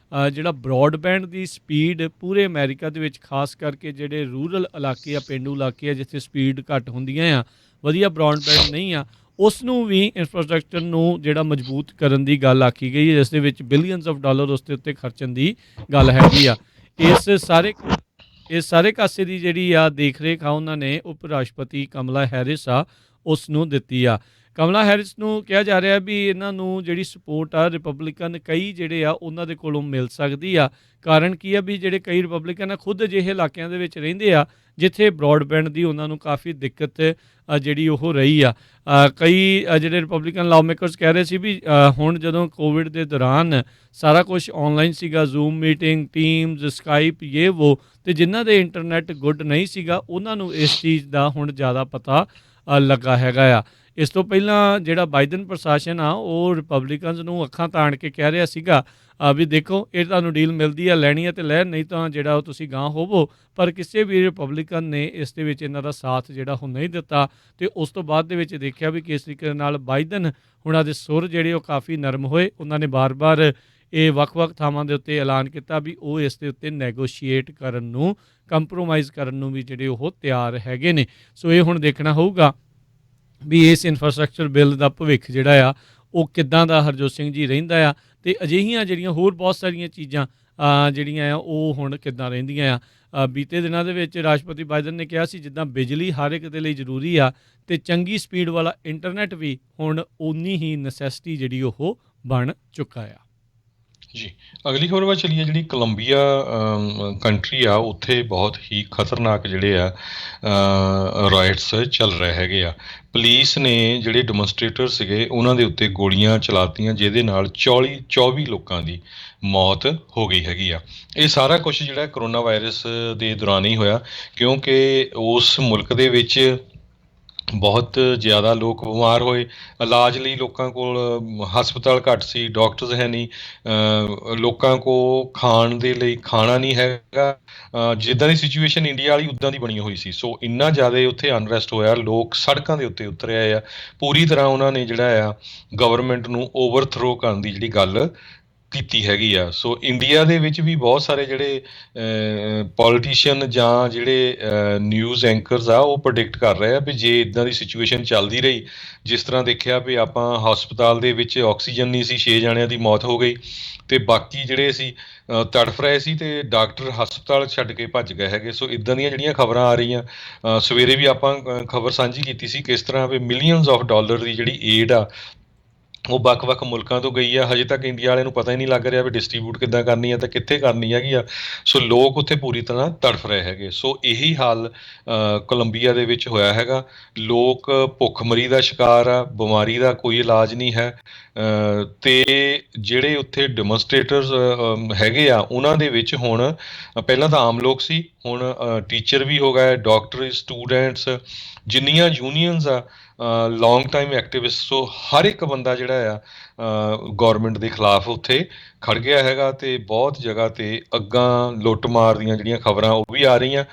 ਜਿਹੜਾ ਬਰੋਡਬੈਂਡ ਦੀ ਸਪੀਡ ਪੂਰੇ ਅਮਰੀਕਾ ਦੇ ਵਿੱਚ, ਖਾਸ ਕਰਕੇ ਜਿਹੜੇ ਰੂਰਲ ਇਲਾਕੇ ਆ, ਪੇਂਡੂ ਇਲਾਕੇ ਆ ਜਿੱਥੇ ਸਪੀਡ ਘੱਟ ਹੁੰਦੀਆਂ ਆ, ਵਧੀਆ ਬਰੋਡਬੈਂਡ ਨਹੀਂ ਆ, ਉਸ ਨੂੰ ਵੀ ਇਨਫਰਾਸਟ੍ਰਕਚਰ ਨੂੰ ਜਿਹੜਾ ਮਜ਼ਬੂਤ ਕਰਨ ਦੀ ਗੱਲ ਆਖੀ ਗਈ ਹੈ, ਜਿਸ ਦੇ ਵਿੱਚ ਬਿਲੀਅਨਸ ਆਫ ਡਾਲਰ ਉਸ ਦੇ ਉੱਤੇ ਖਰਚਣ ਦੀ ਗੱਲ ਹੈਗੀ ਆ। ਇਸ ਸਾਰੇ ਕਾਸੇ ਦੀ ਜਿਹੜੀ ਆ ਦੇਖ ਰੇਖ ਆ ਉਹਨਾਂ ਨੇ ਉਪ ਰਾਸ਼ਟਰਪਤੀ ਕਮਲਾ ਹੈਰਿਸ ਆ ਉਸ ਨੂੰ ਦਿੱਤੀ ਆ। ਕਮਲਾ ਹੈਰਿਸ ਨੂੰ ਕਿਹਾ ਜਾ ਰਿਹਾ ਵੀ ਇਹਨਾਂ ਨੂੰ ਜਿਹੜੀ ਸਪੋਰਟ ਆ ਰਿਪਬਲਿਕਨ ਕਈ ਜਿਹੜੇ ਆ ਉਹਨਾਂ ਦੇ ਕੋਲੋਂ ਮਿਲ ਸਕਦੀ ਆ। ਕਾਰਨ ਕੀ ਆ ਵੀ ਜਿਹੜੇ ਕਈ ਰਿਪਬਲਿਕਨ ਆ ਖੁਦ ਅਜਿਹੇ ਇਲਾਕਿਆਂ ਦੇ ਵਿੱਚ ਰਹਿੰਦੇ ਆ ਜਿੱਥੇ ਬਰੋਡਬੈਂਡ ਦੀ ਉਹਨਾਂ ਨੂੰ ਕਾਫੀ ਦਿੱਕਤ ਜਿਹੜੀ ਉਹ ਰਹੀ ਆ। ਕਈ ਜਿਹੜੇ ਰਿਪਬਲਿਕਨ ਲਾਅ ਮੇਕਰਸ ਕਹਿ ਰਹੇ ਸੀ ਵੀ ਹੁਣ ਜਦੋਂ ਕੋਵਿਡ ਦੇ ਦੌਰਾਨ ਸਾਰਾ ਕੁਝ ਆਨਲਾਈਨ ਸੀਗਾ, ਜ਼ੂਮ ਮੀਟਿੰਗ, ਟੀਮਜ਼, ਸਕਾਈਪ, ਇਹ ਵੋ, ਅਤੇ ਜਿਨ੍ਹਾਂ ਦੇ ਇੰਟਰਨੈਟ ਗੁੱਡ ਨਹੀਂ ਸੀਗਾ ਉਹਨਾਂ ਨੂੰ ਇਸ ਚੀਜ਼ ਦਾ ਹੁਣ ਜ਼ਿਆਦਾ ਪਤਾ ਲੱਗਾ ਹੈਗਾ ਆ। ਇਸ ਤੋਂ ਪਹਿਲਾਂ ਜਿਹੜਾ ਬਾਈਡਨ ਪ੍ਰਸ਼ਾਸਨ ਆ ਉਹ ਰਿਪਬਲਿਕਨਸ ਨੂੰ ਅੱਖਾਂ ਤਾਣ ਕੇ ਕਹਿ ਰਿਹਾ ਸੀਗਾ ਵੀ ਦੇਖੋ ਇਹ ਤੁਹਾਨੂੰ ਡੀਲ ਮਿਲਦੀ ਆ, ਲੈਣੀ ਆ ਤੇ ਲੈ, ਨਹੀਂ ਤਾਂ ਜਿਹੜਾ ਉਹ ਤੁਸੀਂ ਗਾਂਹ ਹੋਵੋ। ਪਰ ਕਿਸੇ ਵੀ ਰਿਪਬਲਿਕਨ ਨੇ ਇਸ ਦੇ ਵਿੱਚ ਇਹਨਾਂ ਦਾ ਸਾਥ ਜਿਹੜਾ ਉਹ ਨਹੀਂ ਦਿੱਤਾ। ਅਤੇ ਉਸ ਤੋਂ ਬਾਅਦ ਦੇ ਵਿੱਚ ਦੇਖਿਆ ਵੀ ਕਿਸ ਤਰੀਕੇ ਨਾਲ ਬਾਈਡਨ ਹੁਣਾਂ ਦੇ ਸੁਰ ਜਿਹੜੇ ਉਹ ਕਾਫੀ ਨਰਮ ਹੋਏ। ਉਹਨਾਂ ਨੇ ਬਾਰ-ਬਾਰ ਇਹ ਵੱਖ-ਵੱਖ ਥਾਵਾਂ ਦੇ ਉੱਤੇ ਐਲਾਨ ਕੀਤਾ ਵੀ ਉਹ ਇਸ ਦੇ ਉੱਤੇ ਨੈਗੋਸ਼ੀਏਟ ਕਰਨ ਨੂੰ, ਕੰਪਰੋਮਾਈਜ਼ ਕਰਨ ਨੂੰ ਵੀ ਜਿਹੜੇ ਉਹ ਤਿਆਰ ਹੈਗੇ ਨੇ। ਸੋ ਇਹ ਹੁਣ ਦੇਖਣਾ ਹੋਊਗਾ ਵੀ ਇਸ ਇਨਫਰਾਸਟ੍ਰਕਚਰ ਬਿੱਲ ਦਾ ਭਵਿੱਖ ਜਿਹੜਾ ਆ ਉਹ ਕਿੱਦਾਂ ਦਾ ਹਰਜੋਤ ਸਿੰਘ ਜੀ ਰਹਿੰਦਾ ਆ, ਅਤੇ ਅਜਿਹੀਆਂ ਜਿਹੜੀਆਂ ਹੋਰ ਬਹੁਤ ਸਾਰੀਆਂ ਚੀਜ਼ਾਂ ਜਿਹੜੀਆਂ ਆ ਉਹ ਹੁਣ ਕਿੱਦਾਂ ਰਹਿੰਦੀਆਂ ਆ। ਬੀਤੇ ਦਿਨਾਂ ਦੇ ਵਿੱਚ ਰਾਸ਼ਟਰਪਤੀ ਬਾਈਡਨ ਨੇ ਕਿਹਾ ਸੀ ਜਿੱਦਾਂ ਬਿਜਲੀ ਹਰ ਇੱਕ ਦੇ ਲਈ ਜ਼ਰੂਰੀ ਆ ਅਤੇ ਚੰਗੀ ਸਪੀਡ ਵਾਲਾ ਇੰਟਰਨੈਟ ਵੀ ਹੁਣ ਓਨੀ ਹੀ ਨਸੈਸਿਟੀ ਜਿਹੜੀ ਉਹ ਬਣ ਚੁੱਕਾ ਆ। ਜੀ ਅਗਲੀ ਖਬਰ ਵੱਲ ਚੱਲੀਏ। ਜਿਹੜੀ ਕੋਲੰਬੀਆ ਕੰਟਰੀ ਆ ਉੱਥੇ ਬਹੁਤ ਹੀ ਖਤਰਨਾਕ ਜਿਹੜੇ ਆ ਰਾਇਟਸ ਚੱਲ ਰਹੇ ਹੈਗੇ ਆ। ਪੁਲਿਸ ਨੇ ਜਿਹੜੇ ਡੈਮੋਨਸਟ੍ਰੇਟਰ ਸੀਗੇ ਉਹਨਾਂ ਦੇ ਉੱਤੇ ਗੋਲੀਆਂ ਚਲਾਤੀਆਂ, ਜਿਹਦੇ ਨਾਲ 24 ਲੋਕਾਂ ਦੀ ਮੌਤ ਹੋ ਗਈ ਹੈਗੀ ਆ। ਇਹ ਸਾਰਾ ਕੁਛ ਜਿਹੜਾ ਕਰੋਨਾ ਵਾਇਰਸ ਦੇ ਦੌਰਾਨ ਹੀ ਹੋਇਆ, ਕਿਉਂਕਿ ਉਸ ਮੁਲਕ ਦੇ ਵਿੱਚ ਬਹੁਤ ਜ਼ਿਆਦਾ ਲੋਕ ਬਿਮਾਰ ਹੋਏ। ਇਲਾਜ ਲਈ ਲੋਕਾਂ ਕੋਲ ਹਸਪਤਾਲ ਘੱਟ ਸੀ, ਡਾਕਟਰਸ ਹੈ ਨਹੀਂ, ਲੋਕਾਂ ਕੋਲ ਖਾਣ ਦੇ ਲਈ ਖਾਣਾ ਨਹੀਂ ਹੈਗਾ। ਜਿੱਦਾਂ ਦੀ ਸਿਚੁਏਸ਼ਨ ਇੰਡੀਆ ਵਾਲੀ ਉੱਦਾਂ ਦੀ ਬਣੀ ਹੋਈ ਸੀ। ਸੋ ਇੰਨਾ ਜ਼ਿਆਦਾ ਉੱਥੇ ਅਨਰੈਸਟ ਹੋਇਆ, ਲੋਕ ਸੜਕਾਂ ਦੇ ਉੱਤੇ ਉਤਰੇ ਆਏ ਆ। ਪੂਰੀ ਤਰ੍ਹਾਂ ਉਹਨਾਂ ਨੇ ਜਿਹੜਾ ਆ ਗਵਰਨਮੈਂਟ ਨੂੰ ਓਵਰਥਰੋ ਕਰਨ ਦੀ ਜਿਹੜੀ ਗੱਲ ਕੀਤੀ ਹੈਗੀ ਆ। ਸੋ ਇੰਡੀਆ ਦੇ ਵਿੱਚ ਵੀ ਬਹੁਤ ਸਾਰੇ ਜਿਹੜੇ ਪੋਲੀਟੀਸ਼ੀਅਨ ਜਾਂ ਜਿਹੜੇ ਨਿਊਜ਼ ਐਂਕਰਸ ਆ ਉਹ ਪ੍ਰੈਡਿਕਟ ਕਰ ਰਹੇ ਆ ਵੀ ਜੇ ਇੱਦਾਂ ਦੀ ਸਿਚੁਏਸ਼ਨ ਚੱਲਦੀ ਰਹੀ, ਜਿਸ ਤਰ੍ਹਾਂ ਦੇਖਿਆ ਵੀ ਆਪਾਂ ਹਸਪਤਾਲ ਦੇ ਵਿੱਚ ਆਕਸੀਜਨ ਨਹੀਂ ਸੀ, 6 ਜਣਿਆਂ ਦੀ ਮੌਤ ਹੋ ਗਈ, ਅਤੇ ਬਾਕੀ ਜਿਹੜੇ ਸੀ ਤੜਫ ਰਹੇ ਸੀ ਅਤੇ ਡਾਕਟਰ ਹਸਪਤਾਲ ਛੱਡ ਕੇ ਭੱਜ ਗਏ ਹੈਗੇ। ਸੋ ਇੱਦਾਂ ਦੀਆਂ ਜਿਹੜੀਆਂ ਖਬਰਾਂ ਆ ਰਹੀਆਂ, ਸਵੇਰੇ ਵੀ ਆਪਾਂ ਖਬਰ ਸਾਂਝੀ ਕੀਤੀ ਸੀ ਕਿਸ ਤਰ੍ਹਾਂ ਵੀ ਮਿਲੀਅਨਸ ਆਫ ਡਾਲਰ ਦੀ ਜਿਹੜੀ ਏਡ ਆ ਉਹ ਵੱਖ-ਵੱਖ ਮੁਲਕਾਂ ਤੋਂ ਗਈ ਆ। ਹਜੇ ਤੱਕ ਇੰਡੀਆ ਵਾਲਿਆਂ ਨੂੰ ਪਤਾ ਹੀ ਨਹੀਂ ਲੱਗ ਰਿਹਾ ਵੀ ਡਿਸਟ੍ਰੀਬਿਊਟ ਕਿੱਦਾਂ ਕਰਨੀ ਆ ਤੇ ਕਿੱਥੇ ਕਰਨੀ ਹੈਗੀ ਆ। ਸੋ ਲੋਕ ਉੱਥੇ ਪੂਰੀ ਤਰ੍ਹਾਂ ਤੜਫ ਰਹੇ ਹੈਗੇ। ਸੋ ਇਹੀ ਹਾਲ ਕੋਲੰਬੀਆ ਦੇ ਵਿੱਚ ਹੋਇਆ ਹੈਗਾ। ਲੋਕ ਭੁੱਖਮਰੀ ਦਾ ਸ਼ਿਕਾਰ ਆ, ਬਿਮਾਰੀ ਦਾ ਕੋਈ ਇਲਾਜ ਨਹੀਂ ਹੈ। ਤੇ ਜਿਹੜੇ ਉੱਥੇ ਡੈਮੋਨਸਟ੍ਰੇਟਰਸ ਹੈਗੇ ਆ, ਉਹਨਾਂ ਦੇ ਵਿੱਚ ਹੁਣ ਪਹਿਲਾਂ ਤਾਂ ਆਮ ਲੋਕ ਸੀ, ਹੁਣ ਟੀਚਰ ਵੀ ਹੋ ਗਏ, ਡਾਕਟਰ, ਸਟੂਡੈਂਟਸ, ਜਿੰਨੀਆਂ ਯੂਨੀਅਨਸ ਆ, ਲੌਂਗ ਟਾਈਮ ਐਕਟਿਵਿਸਟ, ਸੋ ਹਰ ਇੱਕ ਬੰਦਾ ਜਿਹੜਾ ਆ ਗੌਰਮੈਂਟ ਦੇ ਖਿਲਾਫ ਉੱਥੇ ਖੜ ਗਿਆ ਹੈਗਾ। ਤੇ ਬਹੁਤ ਜਗ੍ਹਾ ਤੇ ਅੱਗਾਂ ਲੁੱਟ-ਮਾਰ ਦੀਆਂ ਜਿਹੜੀਆਂ ਖਬਰਾਂ ਉਹ ਵੀ ਆ ਰਹੀਆਂ।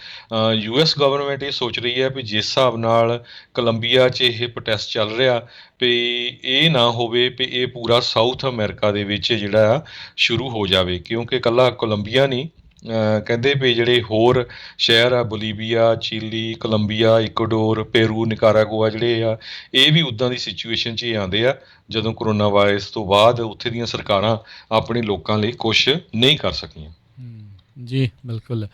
US ਗਵਰਨਮੈਂਟ ਇਹ ਸੋਚ ਰਹੀ ਹੈ ਵੀ ਜਿਸ ਹਿਸਾਬ ਨਾਲ ਕੋਲੰਬੀਆ 'ਚ ਇਹ ਪ੍ਰੋਟੈਸਟ ਚੱਲ ਰਿਹਾ, ਵੀ ਇਹ ਨਾ ਹੋਵੇ ਵੀ ਇਹ ਪੂਰਾ ਸਾਊਥ ਅਮਰੀਕਾ ਦੇ ਵਿੱਚ ਜਿਹੜਾ ਆ ਸ਼ੁਰੂ ਹੋ ਜਾਵੇ, ਕਿਉਂਕਿ ਇਕੱਲਾ ਕੋਲੰਬੀਆ ਨਹੀਂ, ਕਹਿੰਦੇ ਵੀ ਜਿਹੜੇ ਹੋਰ ਸ਼ਹਿਰ ਆ, Bolivia, Chile, Colombia, Ecuador, Peru, Nicaragua, ਜਿਹੜੇ ਆ ਇਹ ਵੀ ਉੱਦਾਂ ਦੀ ਸਿਚੁਏਸ਼ਨ 'ਚ ਹੀ ਆਉਂਦੇ ਆ ਜਦੋਂ ਕਰੋਨਾ ਵਾਇਰਸ ਤੋਂ ਬਾਅਦ ਉੱਥੇ ਦੀਆਂ ਸਰਕਾਰਾਂ ਆਪਣੇ ਲੋਕਾਂ ਲਈ ਕੁਛ ਨਹੀਂ ਕਰ ਸਕੀਆਂ। ਜੀ ਬਿਲਕੁਲ।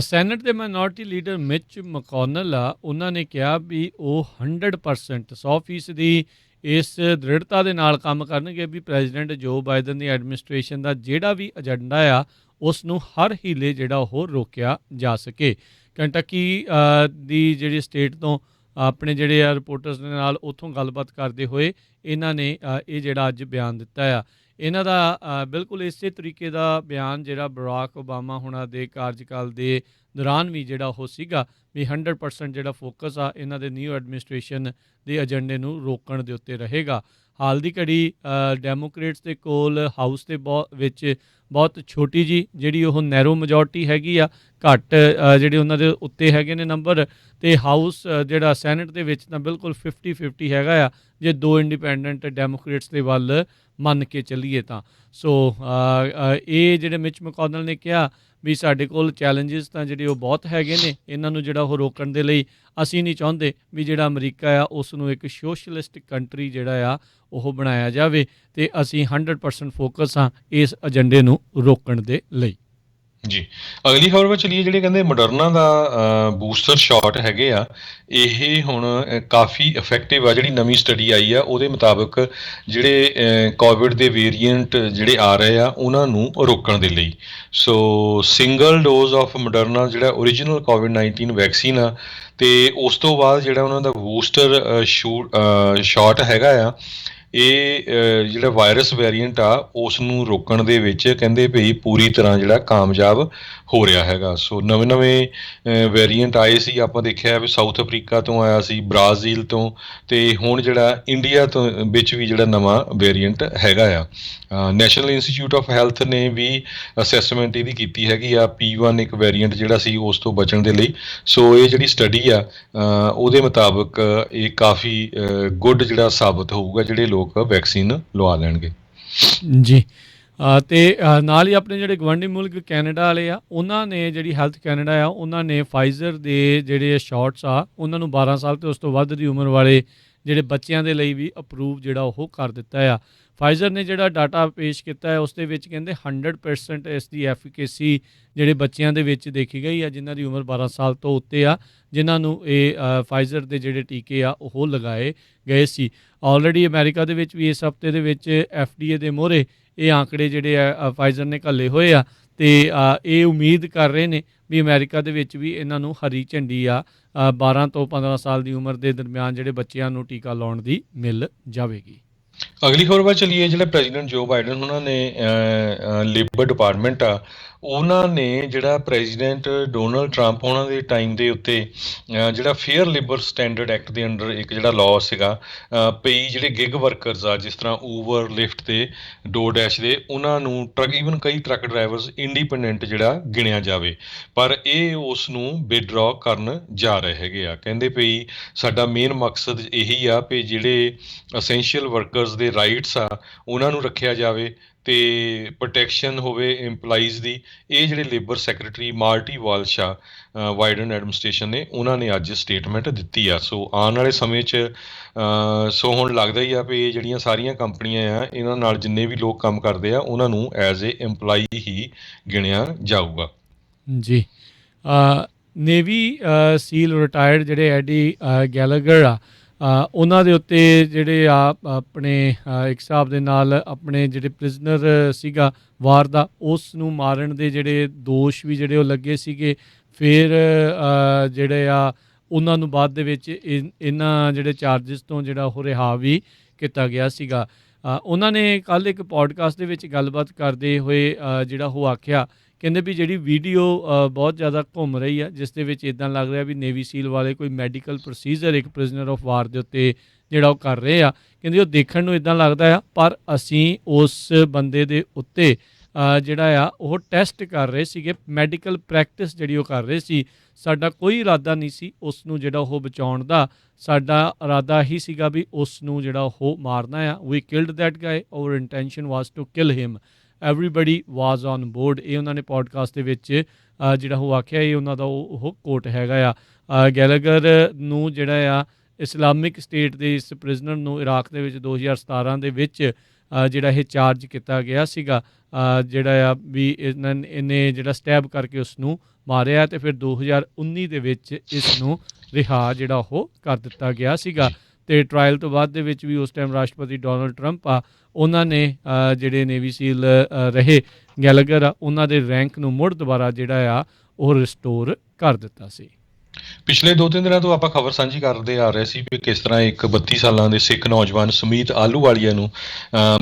ਸੈਨੇਟ ਦੇ ਮਾਈਨੋਰਟੀ ਲੀਡਰ ਮਿਚ ਮਕੌਨਲ ਆ, ਉਹਨਾਂ ਨੇ ਕਿਹਾ ਵੀ ਉਹ 100% 100% ਇਸ ਦ੍ਰਿੜਤਾ ਦੇ ਨਾਲ ਕੰਮ ਕਰਨਗੇ ਵੀ ਪ੍ਰੈਜ਼ੀਡੈਂਟ ਜੋ ਬਾਈਡਨ ਦੀ ਐਡਮਿਨਿਸਟ੍ਰੇਸ਼ਨ ਦਾ ਜਿਹੜਾ ਵੀ ਏਜੰਡਾ ਆ ਉਸ ਨੂੰ ਹਰ ਹੀਲੇ ਜਿਹੜਾ ਉਹ ਰੋਕਿਆ ਜਾ ਸਕੇ। ਕੰਟਕੀ ਦੀ ਜਿਹੜੀ ਸਟੇਟ ਤੋਂ ਆਪਣੇ ਜਿਹੜੇ ਆ ਰਿਪੋਰਟਰਸ ਦੇ ਨਾਲ ਉੱਥੋਂ ਗੱਲਬਾਤ ਕਰਦੇ ਹੋਏ ਇਹਨਾਂ ਨੇ ਇਹ ਜਿਹੜਾ ਅੱਜ ਬਿਆਨ ਦਿੱਤਾ ਆ। ਇਹਨਾਂ ਦਾ ਬਿਲਕੁਲ ਇਸੇ ਤਰੀਕੇ ਦਾ ਬਿਆਨ ਜਿਹੜਾ ਬਰਾਕ ਓਬਾਮਾ ਹੁਣਾਂ ਦੇ ਕਾਰਜਕਾਲ ਦੇ ਦੌਰਾਨ ਵੀ ਜਿਹੜਾ ਉਹ ਸੀਗਾ ਵੀ 100% ਜਿਹੜਾ ਫੋਕਸ ਆ ਇਹਨਾਂ ਦੇ ਨਿਊ ਐਡਮਿਨਿਸਟ੍ਰੇਸ਼ਨ ਦੇ ਏਜੰਡੇ ਨੂੰ ਰੋਕਣ ਦੇ ਉੱਤੇ ਰਹੇਗਾ। ਹਾਲ ਦੀ ਘੜੀ ਡੈਮੋਕ੍ਰੇਟਸ ਦੇ ਕੋਲ ਹਾਊਸ ਦੇ ਵਿੱਚ ਬਹੁਤ ਛੋਟੀ ਜੀ ਜਿਹੜੀ ਉਹ ਨੈਰੋ ਮੈਜੋਰਟੀ ਹੈਗੀ ਆ, ਘੱਟ ਜਿਹੜੇ ਉਹਨਾਂ ਦੇ ਉੱਤੇ ਹੈਗੇ ਨੇ ਨੰਬਰ, ਅਤੇ ਹਾਊਸ ਜਿਹੜਾ ਸੈਨੇਟ ਦੇ ਵਿੱਚ ਤਾਂ ਬਿਲਕੁਲ 50-50 ਹੈਗਾ ਆ ਜੇ ਦੋ ਇੰਡੀਪੈਂਡੈਂਟ ਡੈਮੋਕ੍ਰੇਟਸ ਦੇ ਵੱਲ ਮੰਨ ਕੇ ਚੱਲੀਏ ਤਾਂ। ਸੋ ਇਹ ਜਿਹੜੇ ਮਿਚ ਮਕੌਨਲ ਨੇ ਕਿਹਾ ਵੀ ਸਾਡੇ ਕੋਲ ਚੈਲੰਜਸ ਤਾਂ ਜਿਹੜੇ ਉਹ ਬਹੁਤ ਹੈਗੇ ਨੇ, ਇਹਨਾਂ ਨੂੰ ਜਿਹੜਾ ਉਹ ਰੋਕਣ ਦੇ ਲਈ ਅਸੀਂ ਨਹੀਂ ਚਾਹੁੰਦੇ ਵੀ ਜਿਹੜਾ ਅਮਰੀਕਾ ਆ ਉਸ ਨੂੰ ਇੱਕ ਸੋਸ਼ਲਿਸਟ ਕੰਟਰੀ ਜਿਹੜਾ ਆ ਉਹ ਬਣਾਇਆ ਜਾਵੇ, ਅਤੇ ਅਸੀਂ 100% ਫੋਕਸ ਹਾਂ ਇਸ ਏਜੰਡੇ ਨੂੰ ਰੋਕਣ ਦੇ ਲਈ। ਜੀ, ਅਗਲੀ ਖਬਰ ਵੱਲ ਚਲੀਏ। ਜਿਹੜੇ ਕਹਿੰਦੇ ਮੋਡਰਨਾ ਦਾ ਬੂਸਟਰ ਸ਼ਾਟ ਹੈਗੇ ਆ, ਇਹ ਹੁਣ ਕਾਫੀ ਇਫੈਕਟਿਵ ਆ। ਜਿਹੜੀ ਨਵੀਂ ਸਟੱਡੀ ਆਈ ਆ ਉਹਦੇ ਮੁਤਾਬਕ ਜਿਹੜੇ ਕੋਵਿਡ ਦੇ ਵੇਰੀਐਂਟ ਜਿਹੜੇ ਆ ਰਹੇ ਆ ਉਹਨਾਂ ਨੂੰ ਰੋਕਣ ਦੇ ਲਈ। ਸੋ ਸਿੰਗਲ ਡੋਜ਼ ਆਫ ਮੋਡਰਨਾ ਜਿਹੜਾ ਓਰੀਜਨਲ ਕੋਵਿਡ-19 ਵੈਕਸੀਨ ਆ, ਅਤੇ ਉਸ ਤੋਂ ਬਾਅਦ ਜਿਹੜਾ ਉਹਨਾਂ ਦਾ ਬੂਸਟਰ ਸ਼ਾਟ ਹੈਗਾ ਆ, ਇਹ ਜਿਹੜਾ ਵਾਇਰਸ ਵੇਰੀਐਂਟ ਆ ਉਸ ਨੂੰ ਰੋਕਣ ਦੇ ਵਿੱਚ ਕਹਿੰਦੇ ਵੀ ਪੂਰੀ ਤਰ੍ਹਾਂ ਜਿਹੜਾ ਕਾਮਯਾਬ ਹੋ ਰਿਹਾ ਹੈਗਾ। ਸੋ ਨਵੇਂ ਵੇਰੀਐਂਟ ਆਏ ਸੀ, ਆਪਾਂ ਦੇਖਿਆ ਵੀ ਸਾਊਥ ਅਫਰੀਕਾ ਤੋਂ ਆਇਆ ਸੀ, ਬ੍ਰਾਜ਼ੀਲ ਤੋਂ, ਅਤੇ ਹੁਣ ਜਿਹੜਾ ਇੰਡੀਆ ਤੋਂ ਵਿੱਚ ਵੀ ਜਿਹੜਾ ਨਵਾਂ ਵੇਰੀਐਂਟ ਹੈਗਾ ਆ। ਨੈਸ਼ਨਲ ਇੰਸਟੀਚਿਊਟ ਆਫ ਹੈਲਥ ਨੇ ਵੀ ਅਸੈਸਮੈਂਟ ਇਹਦੀ ਕੀਤੀ ਹੈਗੀ ਆ, P1 ਇੱਕ ਵੇਰੀਐਂਟ ਜਿਹੜਾ ਸੀ ਉਸ ਤੋਂ ਬਚਣ ਦੇ ਲਈ। ਸੋ ਇਹ ਜਿਹੜੀ ਸਟੱਡੀ ਆ ਉਹਦੇ ਮੁਤਾਬਕ ਇਹ ਕਾਫੀ ਗੁੱਡ ਜਿਹੜਾ ਸਾਬਤ ਹੋਊਗਾ ਜਿਹੜੇ ਲੋਕ ਵੈਕਸੀਨ ਲਵਾ ਲੈਣਗੇ। ਜੀ, ਅਤੇ ਨਾਲ ਹੀ ਆਪਣੇ ਜਿਹੜੇ ਗਵਾਂਢੀ ਮੁਲਕ ਕੈਨੇਡਾ ਵਾਲੇ ਆ, ਉਹਨਾਂ ਨੇ ਜਿਹੜੀ ਹੈਲਥ ਕੈਨੇਡਾ ਆ, ਉਹਨਾਂ ਨੇ ਫਾਈਜ਼ਰ ਦੇ ਜਿਹੜੇ ਸ਼ਾਟਸ ਆ ਉਹਨਾਂ ਨੂੰ 12 ਸਾਲ ਅਤੇ ਉਸ ਤੋਂ ਵੱਧ ਦੀ ਉਮਰ ਵਾਲੇ ਜਿਹੜੇ ਬੱਚਿਆਂ ਦੇ ਲਈ ਵੀ ਅਪਰੂਵ ਜਿਹੜਾ ਉਹ ਕਰ ਦਿੱਤਾ ਆ। ਫਾਈਜ਼ਰ ਨੇ ਜਿਹੜਾ ਡਾਟਾ ਪੇਸ਼ ਕੀਤਾ ਹੈ ਉਸ ਦੇ ਵਿੱਚ ਕਹਿੰਦੇ 100% ਇਸ ਦੀ ਐਫੀਕੇਸੀ ਜਿਹੜੇ ਬੱਚਿਆਂ ਦੇ ਵਿੱਚ ਦੇਖੀ ਗਈ ਆ ਜਿਨ੍ਹਾਂ ਦੀ ਉਮਰ 12 ਸਾਲ ਤੋਂ ਉੱਤੇ ਆ, ਜਿਨ੍ਹਾਂ ਨੂੰ ਇਹ ਫਾਈਜ਼ਰ ਦੇ ਜਿਹੜੇ ਟੀਕੇ ਆ ਉਹ ਲਗਾਏ ਗਏ ਸੀ। ਆਲਰੇਡੀ ਅਮਰੀਕਾ ਦੇ ਵਿੱਚ ਵੀ ਇਸ ਹਫ਼ਤੇ ਦੇ ਵਿੱਚ FDA ਦੇ ਮੋਹਰੇ ਇਹ ਆંકੜੇ ਜਿਹੜੇ ਆ ਫਾਈਜ਼ਰ ਨੇ ਘੱਲੇ ਹੋਏ ਆ, ਅਤੇ ਇਹ ਉਮੀਦ ਕਰ ਰਹੇ ਨੇ ਵੀ ਅਮਰੀਕਾ ਦੇ ਵਿੱਚ ਵੀ ਇਹਨਾਂ ਨੂੰ ਹਰੀ ਝੰਡੀ ਆ 12 ਤੋਂ 15 ਸਾਲ ਦੀ ਉਮਰ ਦੇ ਦਰਮਿਆਨ ਜਿਹੜੇ ਬੱਚਿਆਂ ਨੂੰ ਟੀਕਾ ਲਾਉਣ ਦੀ ਮਿਲ ਜਾਵੇਗੀ। ਅਗਲੀ ਖਬਰ ਵੱਲ ਚਲੀਏ। ਜਿਹੜੇ ਪ੍ਰੈਜ਼ੀਡੈਂਟ ਜੋ ਬਾਈਡਨ ਉਹਨਾਂ ਨੇ ਲੇਬਰ ਡਿਪਾਰਟਮੈਂਟ ਆ, ਉਹਨਾਂ ਨੇ ਜਿਹੜਾ ਪ੍ਰੈਜ਼ੀਡੈਂਟ ਡੋਨਲਡ ਟਰੰਪ ਉਹਨਾਂ ਦੇ ਟਾਈਮ ਦੇ ਉੱਤੇ ਜਿਹੜਾ ਫੇਅਰ ਲੇਬਰ ਸਟੈਂਡਰਡ ਐਕਟ ਦੇ ਅੰਡਰ ਇੱਕ ਜਿਹੜਾ ਲਾਅ ਸੀਗਾ ਪਈ, ਜਿਹੜੇ ਗਿਗ ਵਰਕਰਸ ਆ ਜਿਸ ਤਰ੍ਹਾਂ ਊਬਰ, ਲਿਫਟ ਤੇ ਡੋਡੈਸ਼ ਦੇ, ਉਹਨਾਂ ਨੂੰ ਈਵਨ ਕਈ ਟਰੱਕ ਡਰਾਈਵਰਸ ਇੰਡੀਪੈਂਡੈਂਟ ਜਿਹੜਾ ਗਿਣਿਆ ਜਾਵੇ, ਪਰ ਇਹ ਉਸ ਨੂੰ ਵਿਦਡਰਾਅ ਕਰਨ ਜਾ ਰਹੇ ਹੈਗੇ ਆ। ਕਹਿੰਦੇ ਪਈ ਸਾਡਾ ਮੇਨ ਮਕਸਦ ਇਹੀ ਆ ਵੀ ਜਿਹੜੇ ਅਸੈਂਸ਼ੀਅਲ ਵਰਕਰਸ ਦੇ ਰਾਈਟਸ ਆ ਉਹਨਾਂ ਨੂੰ ਰੱਖਿਆ ਜਾਵੇ ਅਤੇ ਪ੍ਰੋਟੈਕਸ਼ਨ ਹੋਵੇ ਇੰਪਲਾਈਜ਼ ਦੀ। ਇਹ ਜਿਹੜੇ ਲੇਬਰ ਸੈਕਟਰੀ ਮਾਰਟੀ ਵਾਲਸ਼ ਆ ਬਾਈਡਨ ਐਡਮਿਨਿਸਟ੍ਰੇਸ਼ਨ ਨੇ, ਉਹਨਾਂ ਨੇ ਅੱਜ ਸਟੇਟਮੈਂਟ ਦਿੱਤੀ ਆ। ਸੋ ਆਉਣ ਵਾਲੇ ਸਮੇਂ 'ਚ ਸੋ ਹੁਣ ਲੱਗਦਾ ਹੀ ਆ ਵੀ ਇਹ ਜਿਹੜੀਆਂ ਸਾਰੀਆਂ ਕੰਪਨੀਆਂ ਆ ਇਹਨਾਂ ਨਾਲ ਜਿੰਨੇ ਵੀ ਲੋਕ ਕੰਮ ਕਰਦੇ ਆ ਉਹਨਾਂ ਨੂੰ ਐਜ਼ ਏ ਇੰਪਲਾਈ ਹੀ ਗਿਣਿਆ ਜਾਊਗਾ। ਜੀ, ਨੇਵੀ ਸੀਲ ਰਿਟਾਇਰਡ ਜਿਹੜੇ ਐਡੀ ਗੈਲਾਗਰ ਆ, ਉਹਨਾਂ ਦੇ ਉੱਤੇ ਜਿਹੜੇ ਆ ਆਪਣੇ ਇੱਕ ਹਿਸਾਬ ਦੇ ਨਾਲ ਆਪਣੇ ਜਿਹੜੇ ਪ੍ਰਿਜ਼ਨਰ ਸੀਗਾ ਵਾਰ ਦਾ, ਉਸ ਨੂੰ ਮਾਰਨ ਦੇ ਜਿਹੜੇ ਦੋਸ਼ ਵੀ ਜਿਹੜੇ ਉਹ ਲੱਗੇ ਸੀਗੇ। ਫਿਰ ਜਿਹੜੇ ਆ ਉਹਨਾਂ ਨੂੰ ਬਾਅਦ ਦੇ ਵਿੱਚ ਇਹਨਾਂ ਜਿਹੜੇ ਚਾਰਜਸ ਤੋਂ ਜਿਹੜਾ ਉਹ ਰਿਹਾ ਵੀ ਕੀਤਾ ਗਿਆ ਸੀਗਾ। ਉਹਨਾਂ ਨੇ ਕੱਲ੍ਹ ਇੱਕ ਪੋਡਕਾਸਟ ਦੇ ਵਿੱਚ ਗੱਲਬਾਤ ਕਰਦੇ ਹੋਏ ਜਿਹੜਾ ਉਹ ਆਖਿਆ, ਕਹਿੰਦੇ ਵੀ ਜਿਹੜੀ ਵੀਡੀਓ ਬਹੁਤ ਜ਼ਿਆਦਾ ਘੁੰਮ ਰਹੀ ਆ, ਜਿਸ ਦੇ ਵਿੱਚ ਇੱਦਾਂ ਲੱਗ ਰਿਹਾ ਵੀ ਨੇਵੀ ਸੀਲ ਵਾਲੇ ਕੋਈ ਮੈਡੀਕਲ ਪ੍ਰੋਸੀਜਰ ਇੱਕ ਪ੍ਰਿਜ਼ਨਰ ਆਫ ਵਾਰ ਦੇ ਉੱਤੇ ਜਿਹੜਾ ਉਹ ਕਰ ਰਹੇ ਆ। ਕਹਿੰਦੇ ਉਹ ਦੇਖਣ ਨੂੰ ਇੱਦਾਂ ਲੱਗਦਾ ਆ, ਪਰ ਅਸੀਂ ਉਸ ਬੰਦੇ ਦੇ ਉੱਤੇ ਜਿਹੜਾ ਆ ਉਹ ਟੈਸਟ ਕਰ ਰਹੇ ਸੀਗੇ, ਮੈਡੀਕਲ ਪ੍ਰੈਕਟਿਸ ਜਿਹੜੀ ਉਹ ਕਰ ਰਹੇ ਸੀ। ਸਾਡਾ ਕੋਈ ਇਰਾਦਾ ਨਹੀਂ ਸੀ ਉਸ ਨੂੰ ਜਿਹੜਾ ਉਹ ਬਚਾਉਣ ਦਾ, ਸਾਡਾ ਇਰਾਦਾ ਹੀ ਸੀਗਾ ਵੀ ਉਸ ਨੂੰ ਜਿਹੜਾ ਉਹ ਮਾਰਨਾ ਆ। We killed that guy, our intention was to kill him, everybody was on board. ਇਹ ਉਹਨਾਂ ਨੇ ਪੋਡਕਾਸਟ ਦੇ ਵਿੱਚ ਜਿਹੜਾ ਉਹ ਆਖਿਆ, ਇਹ ਉਹਨਾਂ ਦਾ ਉਹ ਕੋਟ ਹੈਗਾ ਆ। ਗੈਲਗਰ ਨੂੰ ਜਿਹੜਾ ਆ ਇਸਲਾਮਿਕ ਸਟੇਟ ਦੇ ਇਸ ਪ੍ਰਿਜ਼ਨਰ ਨੂੰ ਇਰਾਕ ਦੇ ਵਿੱਚ 2017 ਦੇ ਵਿੱਚ ਜਿਹੜਾ ਇਹ ਚਾਰਜ ਕੀਤਾ ਗਿਆ ਸੀਗਾ, ਜਿਹੜਾ ਆ ਵੀ ਇਹਨੇ ਜਿਹੜਾ ਸਟੈਬ ਕਰਕੇ ਉਸ ਨੂੰ ਮਾਰਿਆ, ਅਤੇ ਫਿਰ 2019 ਦੇ ਵਿੱਚ ਇਸ ਨੂੰ ਰਿਹਾ ਜਿਹੜਾ ਉਹ ਕਰ ਦਿੱਤਾ ਗਿਆ ਸੀਗਾ। ਅਤੇ ਟਰਾਇਲ ਤੋਂ ਬਾਅਦ ਦੇ ਵਿੱਚ ਵੀ ਉਸ ਟਾਈਮ ਰਾਸ਼ਟਰਪਤੀ ਡੋਨਲਡ ਟਰੰਪ ਆ, ਉਹਨਾਂ ਨੇ ਜਿਹੜੇ ਨੇਵੀ ਸੀਲ ਰਹੇ ਗੈਲਗਰ ਆ, ਉਹਨਾਂ ਦੇ ਰੈਂਕ ਨੂੰ ਮੁੜ ਦੁਬਾਰਾ ਜਿਹੜਾ ਆ ਉਹ ਰਿਸਟੋਰ ਕਰ ਦਿੱਤਾ ਸੀ। ਪਿਛਲੇ 2-3 ਦਿਨਾਂ ਤੋਂ ਆਪਾਂ ਖਬਰ ਸਾਂਝੀ ਕਰਦੇ ਆ ਰਹੇ ਸੀ ਵੀ ਕਿਸ ਤਰ੍ਹਾਂ ਇੱਕ 32 ਸਾਲਾਂ ਦੇ ਸਿੱਖ ਨੌਜਵਾਨ ਸੁਮੀਤ ਆਹਲੂਵਾਲੀਆ ਨੂੰ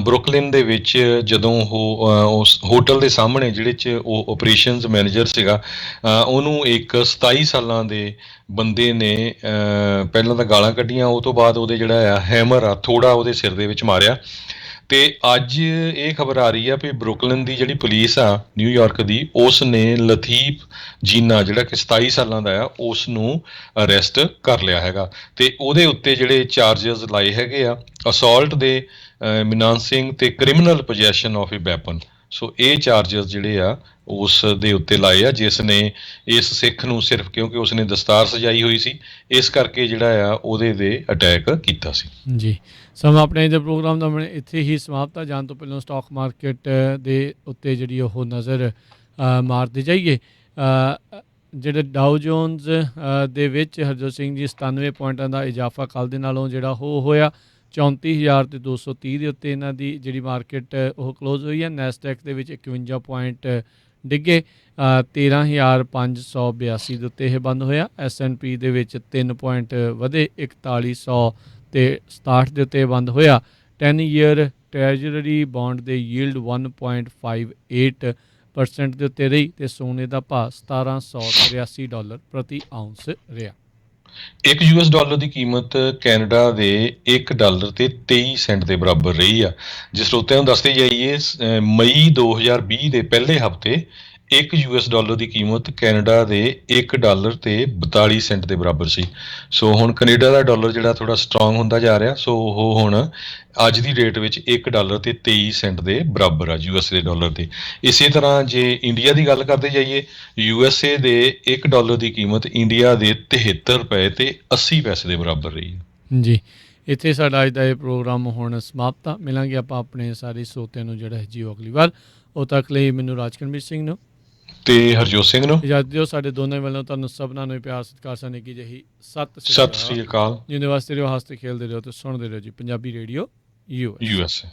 ਬਰੁਕਲਿਨ ਦੇ ਵਿੱਚ ਜਦੋਂ ਉਹ ਉਸ ਹੋਟਲ ਦੇ ਸਾਹਮਣੇ ਜਿਹੜੇ 'ਚ ਉਹ ਆਪਰੇਸ਼ਨਸ ਮੈਨੇਜਰ ਸੀਗਾ, ਉਹਨੂੰ ਇੱਕ 27 ਸਾਲਾਂ ਦੇ ਬੰਦੇ ਨੇ ਪਹਿਲਾਂ ਤਾਂ ਗਾਲਾਂ ਕੱਢੀਆਂ, ਉਹ ਤੋਂ ਬਾਅਦ ਉਹਦੇ ਜਿਹੜਾ ਆ ਹੈਮਰ ਆ ਥੋੜ੍ਹਾ ਉਹਦੇ ਸਿਰ ਦੇ ਵਿੱਚ ਮਾਰਿਆ। ਅਤੇ ਅੱਜ ਇਹ ਖਬਰ ਆ ਰਹੀ ਆ ਵੀ ਬਰੁਕਲਿਨ ਦੀ ਜਿਹੜੀ ਪੁਲਿਸ ਆ ਨਿਊਯਾਰਕ ਦੀ, ਉਸ ਨੇ ਲਥੀਫ ਜੀਨਾ ਜਿਹੜਾ ਕਿ 27 ਸਾਲਾਂ ਦਾ ਆ, ਉਸ ਨੂੰ ਅਰੈਸਟ ਕਰ ਲਿਆ ਹੈਗਾ। ਅਤੇ ਉਹਦੇ ਉੱਤੇ ਜਿਹੜੇ ਚਾਰਜਸ ਲਾਏ ਹੈਗੇ ਆ, ਅਸੌਲਟ ਦੇ, ਮਿਨਾਂਸਿੰਗ ਅਤੇ criminal possession of a weapon. So ਇਹ ਚਾਰਜਸ ਜਿਹੜੇ ਆ ਉਸ ਦੇ ਉੱਤੇ ਲਾਏ ਆ, ਜਿਸ ਨੇ ਇਸ ਸਿੱਖ ਨੂੰ ਸਿਰਫ ਕਿਉਂਕਿ ਉਸਨੇ ਦਸਤਾਰ ਸਜਾਈ ਹੋਈ ਸੀ, ਇਸ ਕਰਕੇ ਜਿਹੜਾ ਆ ਉਹਦੇ 'ਤੇ ਅਟੈਕ ਕੀਤਾ ਸੀ। ਜੀ, ਸਮਾਂ ਆਪਣੇ ਦੇ ਪ੍ਰੋਗਰਾਮ ਦਾ ਇੱਥੇ ਹੀ ਸਮਾਪਤ ਆ। ਜਾਣ ਤੋਂ ਪਹਿਲਾਂ ਸਟਾਕ ਮਾਰਕੀਟ ਦੇ ਉੱਤੇ ਜਿਹੜੀ ਉਹ ਨਜ਼ਰ ਮਾਰਦੇ ਜਾਈਏ। ਜਿਹੜੇ ਡਾਓ ਜੋਨਸ ਦੇ ਵਿੱਚ ਹਰਜੋਤ ਸਿੰਘ ਜੀ 97 ਪੁਆਇੰਟਾਂ ਦਾ ਇਜ਼ਾਫਾ ਕੱਲ੍ਹ ਦੇ ਨਾਲੋਂ ਜਿਹੜਾ ਉਹ ਹੋਇਆ, 34,230 ਦੇ ਉੱਤੇ ਇਹਨਾਂ ਦੀ ਜਿਹੜੀ ਮਾਰਕੀਟ ਉਹ ਕਲੋਜ਼ ਹੋਈ ਹੈ। ਨੈਸਡੈਕ ਦੇ ਵਿੱਚ 51 ਪੁਆਇੰਟ ਡਿੱਗੇ, 13,582 ਦੇ ਉੱਤੇ ਇਹ ਬੰਦ ਹੋਇਆ। S&P ਦੇ ਵਿੱਚ 3 ਪੁਆਇੰਟ ਵਧੇ, 4167 ਦੇ ਉੱਤੇ ਬੰਦ ਹੋਇਆ। 10 ਈਅਰ ਟ੍ਰੈਜਰੀ ਬੌਂਡ ਦੇ ਯੀਲਡ 1.58% ਦੇ ਉੱਤੇ ਰਹੀ, ਅਤੇ ਸੋਨੇ ਦਾ ਭਾਅ $1,783 ਪ੍ਰਤੀ ਆਉਂਸ ਰਿਹਾ। ਇੱਕ US ਡਾਲਰ ਦੀ ਕੀਮਤ ਕੈਨੇਡਾ ਦੇ $1 ਤੇ 23 ਸੈਂਟ ਦੇ ਬਰਾਬਰ ਰਹੀ ਆ। ਜੇ ਸਰੋਤਿਆਂ ਨੂੰ ਦੱਸਦੇ ਜਾਈਏ, ਮਈ 2020 ਦੇ ਪਹਿਲੇ ਹਫ਼ਤੇ ਇੱਕ US ਡਾਲਰ ਦੀ ਕੀਮਤ ਕੈਨੇਡਾ ਦੇ $1 ਤੇ 42 ਸੈਂਟ ਦੇ ਬਰਾਬਰ ਸੀ। ਸੋ ਹੁਣ ਕੈਨੇਡਾ ਦਾ ਡਾਲਰ ਜਿਹੜਾ ਥੋੜ੍ਹਾ ਸਟਰੋਂਗ ਹੁੰਦਾ ਜਾ ਰਿਹਾ। ਸੋ ਉਹ ਹੁਣ ਅੱਜ ਦੀ ਡੇਟ ਵਿੱਚ $1 ਤੇ 23 ਸੈਂਟ ਦੇ ਬਰਾਬਰ ਆ US ਦੇ ਡਾਲਰ ਦੇ। ਇਸੇ ਤਰ੍ਹਾਂ ਜੇ ਇੰਡੀਆ ਦੀ ਗੱਲ ਕਰਦੇ ਜਾਈਏ, USA ਦੇ $1 ਦੀ ਕੀਮਤ ਇੰਡੀਆ ਦੇ 73 ਰੁਪਏ ਤੇ 80 ਪੈਸੇ ਦੇ ਬਰਾਬਰ ਰਹੀ ਹੈ। ਜੀ, ਇੱਥੇ ਸਾਡਾ ਅੱਜ ਦਾ ਇਹ ਪ੍ਰੋਗਰਾਮ ਹੁਣ ਸਮਾਪਤ ਆ। ਮਿਲਾਂਗੇ ਆਪਾਂ ਆਪਣੇ ਸਾਰੇ ਸਰੋਤਿਆਂ ਨੂੰ ਜਿਹੜਾ ਜੀ ਅਗਲੀ ਵਾਰ। ਉਦੋਂ ਤੱਕ ਲਈ ਮੈਨੂੰ ਰਾਜਕਰਮਜੀਤ ਸਿੰਘ ਨੂੰ ਤੇ ਹਰਜੋਤ ਸਿੰਘ ਨੂੰ ਇਜਾਜ਼ਤ ਦਿਓ। ਸਾਡੇ ਦੋਨਾਂ ਵੱਲੋਂ ਤੁਹਾਨੂੰ ਸਭਨਾਂ ਨੂੰ ਪਿਆਰ ਸਤਿਕਾਰ ਸਨ ਕੀ ਜਿਹੀ ਸਤਿ ਸ੍ਰੀ ਅਕਾਲ। ਜਿਉਂਦੇ ਵਾਸਤੇ ਰਹੋ, ਹੱਸਦੇ ਖੇਲਦੇ ਰਹੋ ਤੇ ਸੁਣਦੇ ਰਹੋ ਜੀ ਪੰਜਾਬੀ ਰੇਡੀਓ USA।